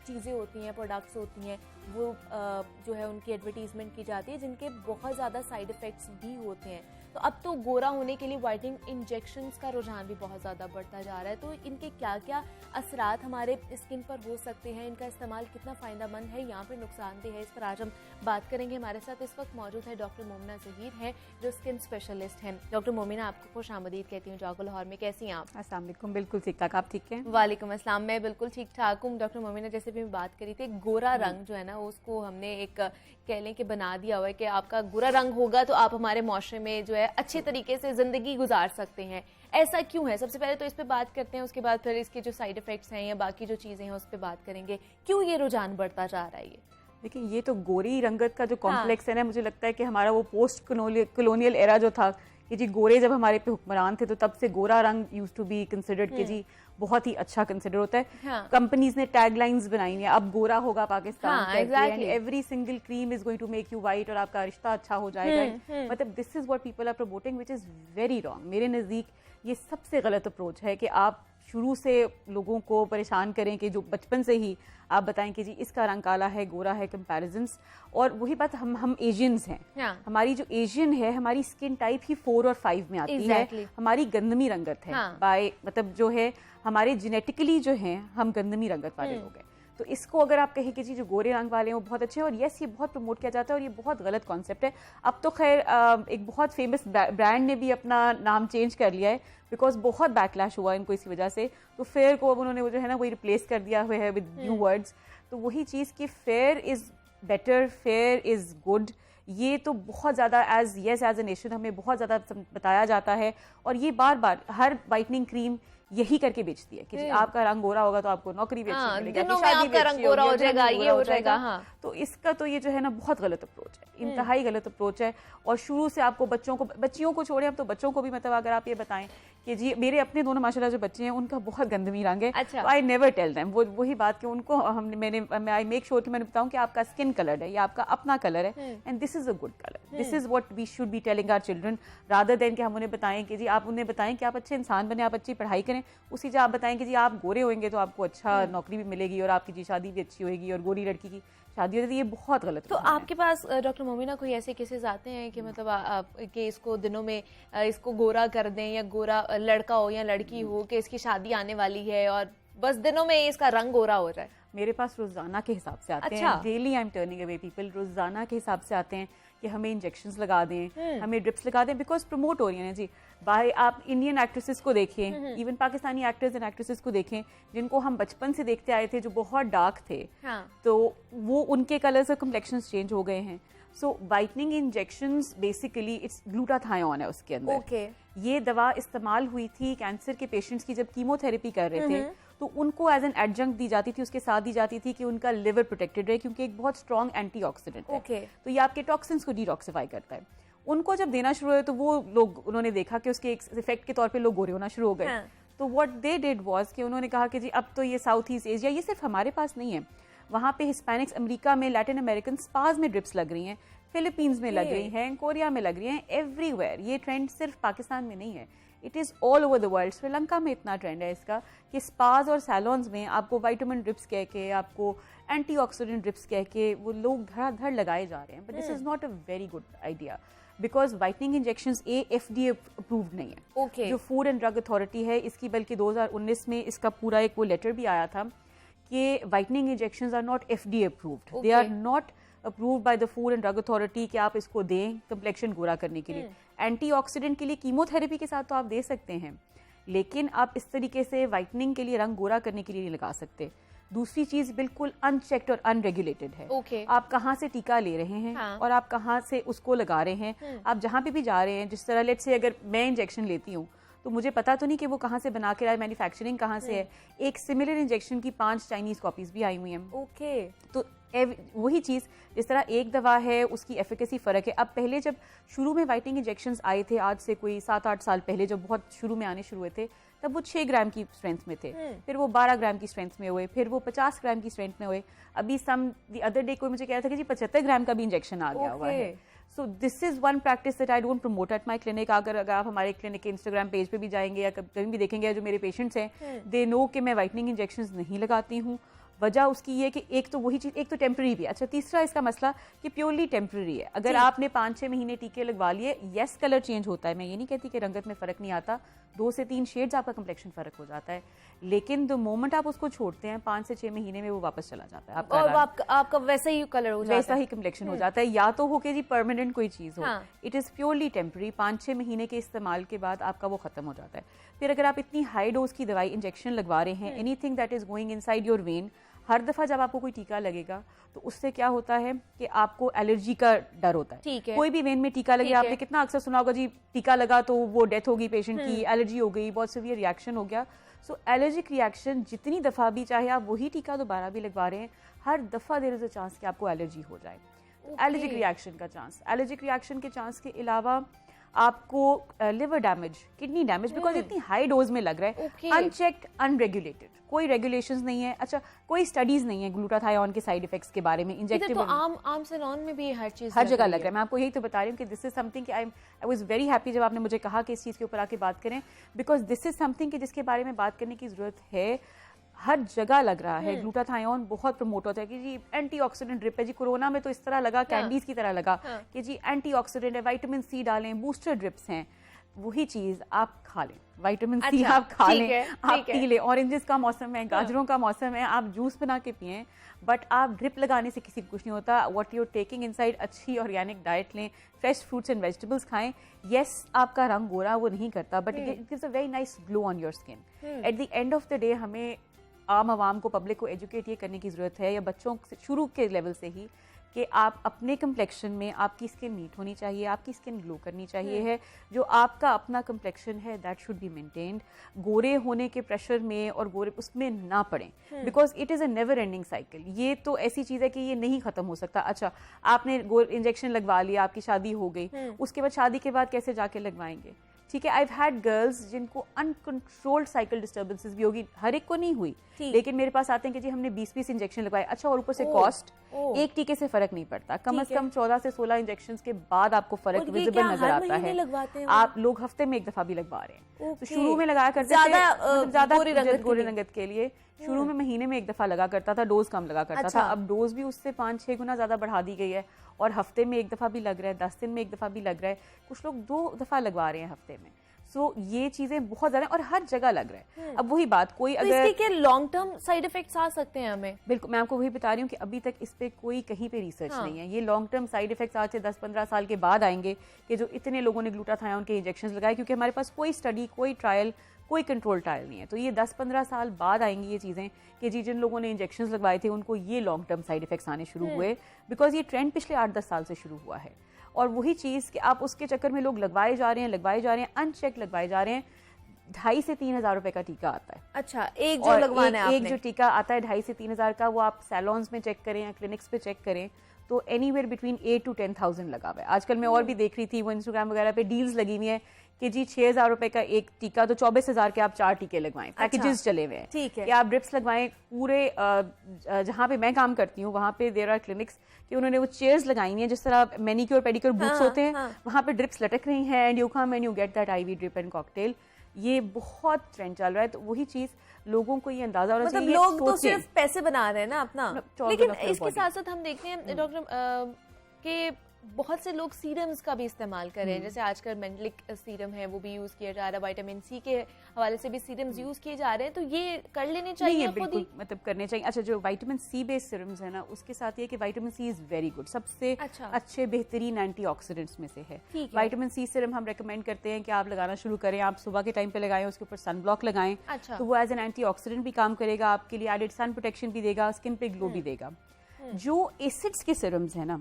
चीज़ें होती हैं, प्रोडक्ट्स होती हैं, वो जो है उनकी एडवर्टीजमेंट की जाती है जिनके बहुत ज़्यादा साइड इफ़ेक्ट्स भी होते हैं। तो अब तो गोरा होने के लिए वाइटनिंग इंजेक्शंस का रुझान भी बहुत ज़्यादा बढ़ता जा रहा है। तो इनके क्या क्या असरात हमारे स्किन पर हो सकते हैं, इनका इस्तेमाल कितना फ़ायदेमंद है, यहाँ पर नुकसानदेह है, इस पर आज हम बात करेंगे। हमारे साथ इस वक्त मौजूद है डॉक्टर मोमिना ज़हीर हैं जो स्किन स्पेशलिस्ट हैं। डॉक्टर मोमिना, आपको खुश आमदीद कहती हूँ जागो लाहौर में। कैसी हैं आप? अस्सलाम वालेकुम। बिल्कुल ठीक ठाक, आप ठीक हैं? वालेकुम अस्सलाम, मैं बिल्कुल ठीक ठाक हूँ। डॉक्टर मोमिना, जैसे भी बात करी थी, गोरा रंग जो है ना उसको हमने एक कह लें कि बना दिया हुआ है कि आपका गोरा रंग होगा तो आप हमारे मुआशरे में जो है अच्छे तरीके से जिंदगी गुजार सकते हैं। ऐसा क्यों है? सबसे पहले तो इस पे बात करते हैं, उसके बाद फिर इसके जो साइड इफेक्ट्स हैं या बाकी जो चीजें हैं उस पर बात करेंगे। क्यों ये रुझान बढ़ता जा रहा है? ये देखिए, ये तो गोरी रंगत का जो कॉम्प्लेक्स है ना, मुझे लगता है कि हमारा वो पोस्ट कॉलोनियल एरा जो था कि जी गोरे जब हमारे पे हुक्मरान थे तो तब से गोरा रंग यूज टू बी कंसिडर्ड कि जी बहुत ही अच्छा कंसिडर होता है। कंपनीज ने टैगलाइंस बनाई हैं, अब गोरा होगा Pakistan, and every single cream is going to make you white और आपका रिश्ता अच्छा हो जाएगा। मतलब this is what people are promoting, which is very wrong. मेरे नज़दीक ये सबसे गलत अप्रोच है कि आप शुरू से लोगों को परेशान करें कि जो बचपन से ही आप बताएं कि जी इसका रंग काला है, गोरा है, कंपैरिजंस। और वही बात, हम एशियंस हैं, हमारी जो एशियन है हमारी स्किन टाइप ही 4 और 5 में आती है। हमारी गंदमी रंगत है बाय मतलब जो है हमारे जेनेटिकली जो है हम गंदमी रंगत वाले लोग हैं। तो इसको अगर आप कहें कि जी जो गोरे रंग वाले हैं वो बहुत अच्छे हैं, और यस ये बहुत प्रमोट किया जाता है और ये बहुत गलत कॉन्सेप्ट है। अब तो खैर एक बहुत फेमस ब्रांड ने भी अपना नाम चेंज कर लिया है बिकॉज बहुत बैकलैश हुआ इनको इसी वजह से। तो फेयर को अब उन्होंने वो जो है ना वही रिप्लेस कर दिया हुआ है विद न्यू वर्ड्स। तो वही चीज़ कि fair is better, fair is good, ये तो बहुत ज़्यादा एज ए नेशन हमें बहुत ज़्यादा बताया जाता है। और ये बार बार हर वाइटनिंग क्रीम यही करके बेचती है कि जी आपका रंग गोरा होगा तो आपको नौकरी भी अच्छी मिलेगी, शादी भी अच्छी गोरा हो जाएगा, ये हो जाएगा। तो इसका तो ये जो है ना बहुत गलत अप्रोच है, इंतहाई गलत अप्रोच है। और शुरू से आपको बच्चियों को छोड़े, अब तो बच्चों को भी मतलब अगर आप ये बताएं कि जी मेरे अपने दोनों माशाल्लाह जो बच्चे हैं उनका बहुत गंदमी रंग है, तो आई नेवर टेल देम वही बात कि उनको आई मेक श्योर कि मैंने बताऊं कि आपका स्किन कलर है, ये आपका अपना कलर है and this is a good colour, this is what we should be telling our children, rather than कि हम उन्हें बताएं कि जी आप उन्हें बताएं कि आप अच्छे इंसान बने, आप अच्छी पढ़ाई करें, उसी जगह आप बताएं कि जी आप गोरे होंगे तो आपको अच्छा नौकरी भी मिलेगी और आपकी जी शादी भी अच्छी होगी और गोरी लड़की की शादी होती है। ये बहुत गलत। तो आपके पास डॉक्टर मोमिना कोई ऐसे केसेस आते हैं कि मतलब कि इसको दिनों में इसको गोरा कर दें, या गोरा लड़का हो या लड़की हो कि इसकी शादी आने वाली है और बस दिनों में इसका रंग गोरा हो जाए? मेरे पास रोजाना के हिसाब से आते हैं, daily I am turning away people, रोजाना के हिसाब से आते हैं कि हमें इंजेक्शंस लगा दें, हमें ड्रिप्स लगा दें, बिकॉज प्रमोट हो रही हैं जी। भाई आप इंडियन एक्ट्रेसेस को देखें, even Pakistani actors and actresses को देखें जिनको हम बचपन से देखते आए थे जो बहुत डार्क थे, तो वो उनके कलर्स और कम्प्लेक्शंस चेंज हो गए हैं। So whitening injections basically it's glutathione है उसके अंदर। ये दवा इस्तेमाल हुई थी कैंसर के पेशेंट्स की जब कीमोथेरेपी कर रहे थे, तो उनको एज एन एडजंक्ट दी जाती थी, उसके साथ दी जाती थी कि उनका लिवर प्रोटेक्टेड रहे क्योंकि एक बहुत स्ट्रॉन्ग एंटीऑक्सीडेंट है। तो ये आपके टॉक्सिन्स को डिटॉक्सिफाई करता है। उनको जब देना शुरू हुआ तो वो लोग उन्होंने देखा कि उसके एक इफेक्ट के तौर पे लोग गोरे होना शुरू हो गए। तो व्हाट दे डिड वाज कि उन्होंने कहा कि जी अब तो ये साउथ ईस्ट एशिया, ये सिर्फ हमारे पास नहीं है, वहाँ पे हिस्पैनिक्स अमेरिका में, लैटिन अमेरिकन स्पाज में ड्रिप्स लग रही हैं, फिलीपींस में लग रही हैं, कोरिया में लग रही हैं, एवरीवेयर। ये ट्रेंड सिर्फ पाकिस्तान में नहीं है, it is all over the world. Sri Lanka में इतना ट्रेंड है इसका कि स्पाज और सैलॉन्स में आपको विटामिन ड्रिप्स कह के, आपको एंटीऑक्सीडेंट ड्रिप्स कह के वो लोग धड़ाधड़ लगाए जा रहे हैं, but this is not a very good idea. Because whitening injections FDA approved नहीं है। Okay. जो फूड एंड ड्रग अथॉरिटी है इसकी, बल्कि 2019 में इसका पूरा एक वो लेटर भी आया था कि whitening injections are not FDA approved, they are not approved by the food and drug authority कि आप इसको दें कंप्लेक्शन गोरा करने के लिए। एंटीऑक्सीडेंट के लिए कीमोथेरेपी के साथ तो आप दे सकते हैं, लेकिन आप इस तरीके से वाइटनिंग के लिए, रंग गोरा करने के लिए नहीं लगा सकते। दूसरी चीज बिल्कुल अनचेक्ड और अनरेगुलेटेड है। Okay. आप कहाँ से टीका ले रहे हैं हाँ. और आप कहाँ से उसको लगा रहे हैं। आप जहाँ पे भी जा रहे हैं, जिस तरह लेट से अगर मैं इंजेक्शन लेती हूँ तो मुझे पता तो नहीं कि वो कहाँ से बना के आया, मैन्युफैक्चरिंग कहाँ से है। एक सिमिलर इंजेक्शन की 5 चाइनीज कॉपीज भी आई हुई हैं। ओके। तो वही चीज़, जिस तरह एक दवा है उसकी एफिकेसी फ़र्क है। अब पहले जब शुरू में वाइटनिंग इंजेक्शंस आए थे, आज से कोई 7-8 साल पहले जब बहुत शुरू में आने शुरू हुए थे, तब वो 6 ग्राम की स्ट्रेंथ में थे, फिर वो 12 ग्राम की स्ट्रेंथ में हुए, फिर वो 50 ग्राम की स्ट्रेंथ में हुए। अभी द अदर डे कोई मुझे कह रहा था कि जी 75 ग्राम का भी इंजेक्शन आ गया हुआ है। So this is one practice that I don't promote at my clinic. अगर आप हमारे क्लिनिक के इंस्टाग्राम पेज पे भी जाएंगे या कहीं भी देखेंगे, जो मेरे पेशेंट्स हैं दे नो कि मैं वाइटनिंग इंजेक्शंस नहीं लगाती हूँ। वजह उसकी ये कि एक तो वही चीज़, एक तो टेम्प्रेरी भी। अच्छा, तीसरा इसका मसला कि प्योरली टेम्प्रेरी है। अगर आपने 5-6 महीने टीके लगवा लिए, यस कलर चेंज होता है, मैं ये नहीं कहती कि रंगत में फ़र्क नहीं आता, 2 से 3 शेड्स आपका कंप्लेक्शन फ़र्क हो जाता है, लेकिन द मोमेंट आप उसको छोड़ते हैं 5 से 6 महीने में वो वापस चला जाता है आपका, और आपका वैसा ही कलर हो जाता है, वैसा ही कंप्लेक्शन हो जाता है। या तो हो के जी परमानेंट कोई चीज़ हो, इट इज़ प्योरली टेम्प्रेरी। 5-6 महीने के इस्तेमाल के बाद आपका वो ख़त्म हो जाता है। फिर अगर आप इतनी हाई डोज की दवाई इंजेक्शन लगवा रहे हैं, anything that is going inside your vein, हर दफा जब आपको कोई टीका लगेगा तो उससे क्या होता है कि आपको एलर्जी का डर होता है। ठीक है। कोई भी वेन में टीका लगे, आपने कितना अक्सर सुना होगा जी टीका लगा तो वो डेथ होगी पेशेंट की, एलर्जी हो गई, बहुत सीवियर रिएक्शन हो गया। सो एलर्जिक रिएक्शन जितनी दफा भी, चाहे आप वही टीका दोबारा भी लगवा रहे हैं, हर दफा देयर इज अ चांस कि आपको एलर्जी हो जाए। एलर्जिक रिएक्शन का चांस, एलर्जिक रिएक्शन के चांस के अलावा आपको liver damage, kidney damage, because इतनी हाई डोज में लग रहा है, अनचेक्ड, अनरेगुलेटेड, कोई रेगुलेशंस नहीं है। अच्छा, कोई स्टडीज नहीं है ग्लूटाथायोन के साइड इफेक्ट्स के बारे में। इंजेक्टेबल तो आम सैलून में भी हर चीज हर जगह लग रहा है। मैं आपको यही तो बता रही हूँ कि दिस इज समथिंग कि आई वाज वेरी हैप्पी जब आपने मुझे कहा कि इस चीज़ के ऊपर आके बात करें, बिकॉज दिस इज समथिंग कि जिसके बारे में बात करने की जरूरत है। हर जगह लग रहा है ग्लूटाथायोन बहुत प्रमोट होता है कि जी एंटीऑक्सीडेंट ड्रिप है जी। कोरोना में तो इस तरह लगा, कैंडीज की तरह लगा कि जी एंटीऑक्सीडेंट है, विटामिन सी डालें, बूस्टर ड्रिप्स हैं। वही चीज आप खा लें, विटामिन सी आप खा लें, आप पी लें। ऑरेंजेस का मौसम है, गाजरों का मौसम है, आप जूस बना के पिएं, बट आप ड्रिप लगाने से किसी को कुछ नहीं होता। व्हाट यू टेकिंग इनसाइड, अच्छी ऑर्गेनिक डाइट लें, फ्रेश फ्रूट्स एंड वेजिटेबल्स खाएं। यस, आपका रंग गोरा वो नहीं करता, but it gives a very nice glow on your skin. At the end of the day हमें आम आवाम को, पब्लिक को एजुकेट ये करने की ज़रूरत है, या बच्चों से शुरू के लेवल से ही, कि आप अपने कंप्लेक्शन में, आपकी स्किन नीट होनी चाहिए, आपकी स्किन ग्लो करनी चाहिए है। जो आपका अपना कंप्लेक्शन है दैट शुड बी मेंटेन्ड। गोरे होने के प्रेशर में और गोरे उसमें ना पड़ें, because it is a never ending cycle. ये तो ऐसी चीज़ है कि ये नहीं ख़त्म हो सकता। अच्छा, आपने इंजेक्शन लगवा लिया, आपकी शादी हो गई, उसके बाद शादी के बाद कैसे जाके लगवाएंगे? ठीक है, आई हैड गर्ल्स जिनको अनकंट्रोल्ड साइकिल डिस्टर्बेंसेस भी होगी, हर एक को नहीं हुई, लेकिन मेरे पास आते हैं कि जी हमने 20-20 इंजेक्शन लगवाए। अच्छा, और ऊपर से कॉस्ट, एक टीके से फर्क नहीं पड़ता, कम से कम 14 से 16 इंजेक्शन के बाद आपको फर्क विजिबल नजर आता है। आप लोग हफ्ते में एक दफा भी लगवा रहे हैं। तो शुरू में लगाया करते थे ज्यादा गोरे रंगत के लिए, शुरू में महीने में एक दफा लगा करता था, डोज कम लगा करता था। अब डोज भी उससे 5-6 गुना ज्यादा बढ़ा दी गई है, और हफ्ते में एक दफा भी लग रहा है, 10 दिन में एक दफा भी लग रहा है, कुछ लोग 2 दफा लगवा रहे हैं हफ्ते में। सो ये चीजें बहुत ज्यादा और हर जगह लग रहा है। अब वही बात, कोई तो अगर इसके लॉन्ग टर्म साइड इफेक्ट्स आ सकते हैं हमें? बिल्कुल, मैं आपको वही बता रही हूँ कि अभी तक इस पे कोई कहीं पे रिसर्च नहीं है। ये लॉन्ग टर्म साइड इफेक्ट्स आज से 10-15 साल के बाद आएंगे कि जो इतने लोगों ने ग्लूटाथायोन के इंजेक्शंस लगाए, क्योंकि हमारे पास कोई स्टडी, कोई ट्रायल, कोई कंट्रोल ट्रायल नहीं है। तो ये 10-15 साल बाद आएंगी ये चीज़ें कि जी जिन लोगों ने इंजेक्शंस लगवाए थे उनको ये लॉन्ग टर्म साइड इफेक्ट्स आने शुरू हुए, बिकॉज ये ट्रेंड पिछले 8-10 साल से शुरू हुआ है। और वही चीज़ कि आप उसके चक्कर में लोग लगवाए जा रहे हैं, अनचेक लगवाए जा रहे हैं। 2,500 से 3,000 रुपए का टीका आता है। अच्छा, एक जो लगवाना है आपने, एक जो टीका आता है 2,500 से 3,000 का, वो आप सैलॉन्स में चेक करें या क्लिनिक्स पे चेक करें तो एनीवेयर बिटवीन 8 to 10,000 लगा हुआ है। आजकल मैं और भी देख रही थी, वो इंस्टाग्राम वगैरह पे डील्स लगी हुई है कि जी 6,000 रुपए का एक टीका, तो 24,000 के आप 4 टीके लगवाएं। पैकेजेस चले हुए हैं, ठीक है, कि आप ड्रिप्स लगवाएं। पूरे जहाँ पे मैं काम करती हूँ वहाँ पे देयर आर क्लिनिक्स कि उन्होंने वो चेयर्स लगाई हुई हैं, जिस तरह मैनिक्योर पेडिक्योर बूथ्स होते हैं, वहाँ पे ड्रिप्स लटक रही हैं, and you come and you get that IV drip and cocktail. ये बहुत ट्रेंड चल रहा है। तो वही चीज लोगों को ये अंदाजा होना चाहिए। लोग तो सिर्फ पैसे बना रहे हैं ना अपना, लेकिन इसके साथ साथ हम देखते हैं डॉक्टर कि बहुत से लोग सीरम्स का भी इस्तेमाल कर रहे हैं, जैसे आजकल मेंडलिक सीरम है वो भी यूज किया जा रहा है, विटामिन सी के हवाले से भी सीरम्स यूज किए जा रहे हैं, तो ये कर लेने नहीं, चाहिए ये खुद बिल्कुल ही? मतलब करने चाहिए। अच्छा, जो विटामिन सी बेस्ड सीरम्स है ना, उसके साथ ये कि vitamin C is very good, सबसे अच्छा। अच्छे बेहतरीन एंटीऑक्सीडेंट्स में से है। ठीक है। विटामिन सी सीरम हम रेकमेंड करते हैं कि आप लगाना शुरू करें, आप सुबह के टाइम पे लगाएं, उसके ऊपर सन ब्लॉक लगाएं, अच्छा। तो वो एज एन एंटीऑक्सीडेंट भी काम करेगा आपके लिए, एडेड सन प्रोटेक्शन भी देगा, स्किन पे ग्लो भी देगा। जो एसिड्स के सीरम्स है ना,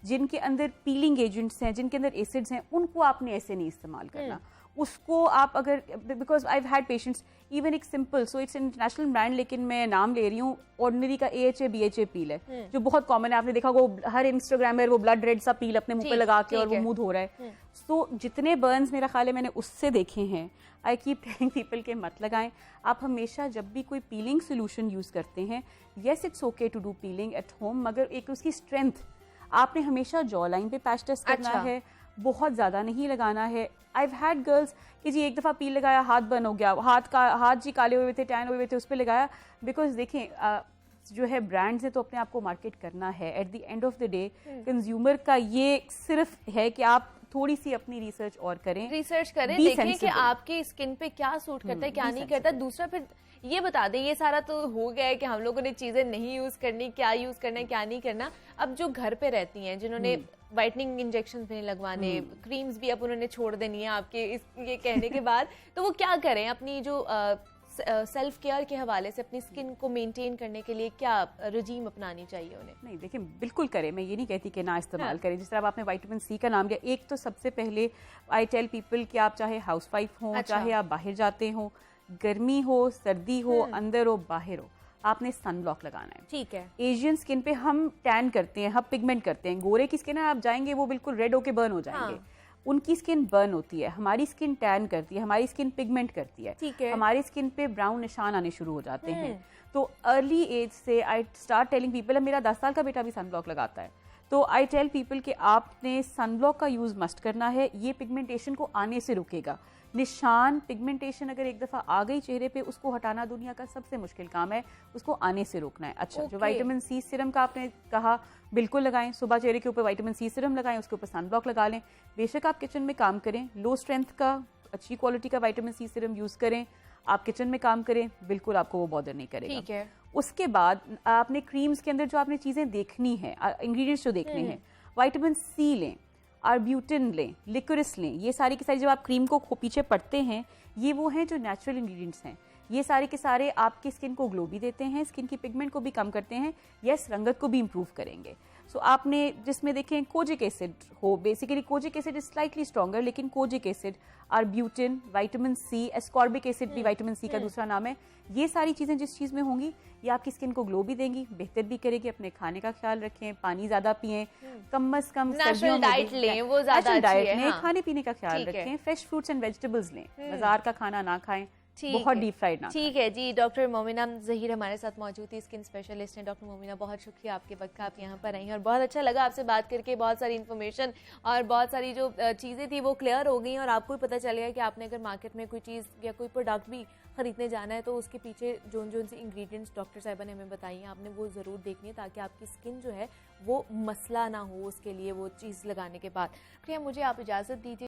जिनके अंदर पीलिंग एजेंट्स हैं, जिनके अंदर एसिड्स हैं, उनको आपने ऐसे नहीं इस्तेमाल करना। उसको आप अगर, because I had patients, even एक simple, so it's international brand लेकिन मैं नाम ले रही हूँ, ऑर्डिनरी का AHA BHA पील है, जो बहुत कॉमन है, आपने देखा वो हर इंस्टाग्रामर वो ब्लड रेड सा पील अपने मुंह पे लगा के और वो मुंह धो रहा है। सो जितने बर्न्स मेरा ख्याल है मैंने उससे देखे हैं, आई कीप टेलिंग पीपल के मत लगाएं। आप हमेशा जब भी कोई पीलिंग सोल्यूशन यूज करते हैं, yes it's okay to do peeling at home, मगर एक उसकी स्ट्रेंथ, आपने हमेशा जॉ लाइन पे पैच टेस्ट करना है, बहुत ज्यादा नहीं लगाना है। आई हैड गर्ल्स कि जी एक दफा पील लगाया, हाथ बर्न हो गया, हाथ जी काले हुए थे, टैन हुए थे, उस पर लगाया। बिकॉज देखें जो है ब्रांड्स है तो अपने आप को मार्केट करना है, at the end of the day consumer का ये सिर्फ है कि आप थोड़ी सी अपनी रिसर्च और करें, रिसर्च करें, Be देखें कि sensible. आपकी स्किन पे क्या सूट करता है, क्या नहीं करता। दूसरा फिर ये बता दें, ये सारा तो हो गया है कि हम लोगों ने चीजें नहीं यूज करनी, क्या यूज करना है क्या नहीं करना। अब जो घर पे रहती हैं, जिन्होंने वाइटनिंग इंजेक्शन भी नहीं लगवाने, क्रीम्स भी अब उन्होंने छोड़ देनी है आपके ये कहने के बाद, तो वो क्या करें अपनी जो सेल्फ केयर के हवाले से अपनी स्किन को मेंटेन करने के लिए क्या रजीम अपनानी चाहिए उन्हें? नहीं देखिए बिल्कुल करें, मैं ये नहीं कहती कि ना इस्तेमाल करें। जिस तरह आपने विटामिन सी का नाम लिया, एक तो सबसे पहले आई टेल पीपल कि आप चाहे हाउसवाइफ हो, चाहे आप बाहर जाते हो, गर्मी हो सर्दी हो, अंदर हो बाहर हो, आपने सन ब्लॉक लगाना है। ठीक है। एशियन स्किन पे हम टैन करते हैं, हम पिगमेंट करते हैं, गोरे की स्किन है आप जाएंगे वो बिल्कुल रेड होके बर्न हो जाएंगे। उनकी स्किन बर्न होती है, हमारी स्किन टैन करती है, हमारी स्किन पिगमेंट करती है, ठीक है। हमारी स्किन पे ब्राउन निशान आने शुरू हो जाते हैं। तो अर्ली एज से आई स्टार्ट टेलिंग पीपल, अब मेरा 10 साल का बेटा भी सन ब्लॉक लगाता है, तो आई टेल पीपल कि आपने सन ब्लॉक का यूज मस्ट करना है, ये पिगमेंटेशन को आने से रुकेगा। निशान पिगमेंटेशन अगर एक दफा आ गई चेहरे पे, उसको हटाना दुनिया का सबसे मुश्किल काम है, उसको आने से रोकना है। अच्छा, जो विटामिन सी सीरम का आपने कहा, बिल्कुल लगाएं, सुबह चेहरे के ऊपर विटामिन सी सीरम लगाएं, उसके ऊपर सन ब्लॉक लगा लें। बेशक आप किचन में काम करें, लो स्ट्रेंथ का अच्छी क्वालिटी का विटामिन सी सीरम यूज करें, आप किचन में काम करें, बिल्कुल आपको वो बॉदर नहीं करेगा। ठीक है। उसके बाद आपने क्रीम्स के अंदर जो आपने चीजें देखनी है, इंग्रेडिएंट्स जो देखने हैं, विटामिन सी लें, आर्ब्यूटिन लें, लिकोरिस लें, ये सारी की सारी जब आप क्रीम को पीछे पढ़ते हैं, ये वो हैं जो नेचुरल इंग्रेडिएंट्स हैं। ये सारे के सारे आपकी स्किन को ग्लो भी देते हैं, स्किन की पिगमेंट को भी कम करते हैं, यस रंगत को भी इम्प्रूव करेंगे। सो आपने जिसमें देखें कोजिक एसिड हो, basically kojic acid is slightly stronger, लेकिन kojic acid, arbutin, vitamin C, ascorbic acid भी विटामिन सी का दूसरा नाम है, ये सारी चीजें जिस चीज में होंगी ये आपकी स्किन को ग्लो भी देंगी, बेहतर भी करेगी। अपने खाने का ख्याल रखें, पानी ज्यादा पिएं, कम से कम नेचुरल डाइट लें, वो ज्यादा अच्छी है। हाँ। खाने पीने का ख्याल रखें, फ्रेश फ्रूट्स एंड वेजिटेबल्स लें, बाजार का खाना ना खाएं, बहुत डीप फ्राइड ना। ठीक है जी। डॉक्टर मोमिना जहीर हमारे साथ मौजूद थी, स्किन स्पेशलिस्ट हैं। डॉक्टर मोमिना, बहुत शुक्रिया आपके वक्त का, आप यहाँ पर आई हैं और बहुत अच्छा लगा आपसे बात करके। बहुत सारी इन्फॉर्मेशन और बहुत सारी जो चीज़ें थी वो क्लियर हो गई और आपको भी पता चल गया कि आपने अगर मार्केट में कोई चीज़ या कोई प्रोडक्ट भी खरीदने जाना है तो उसके पीछे जोन जोन सी इंग्रेडिएंट्स डॉक्टर साहिबा ने हमें बताई हैं, आपने वो ज़रूर देखनी है ताकि आपकी स्किन जो है वो मसला ना हो उसके लिए वो चीज़ लगाने के बाद। मुझे आप इजाज़त दीजिए।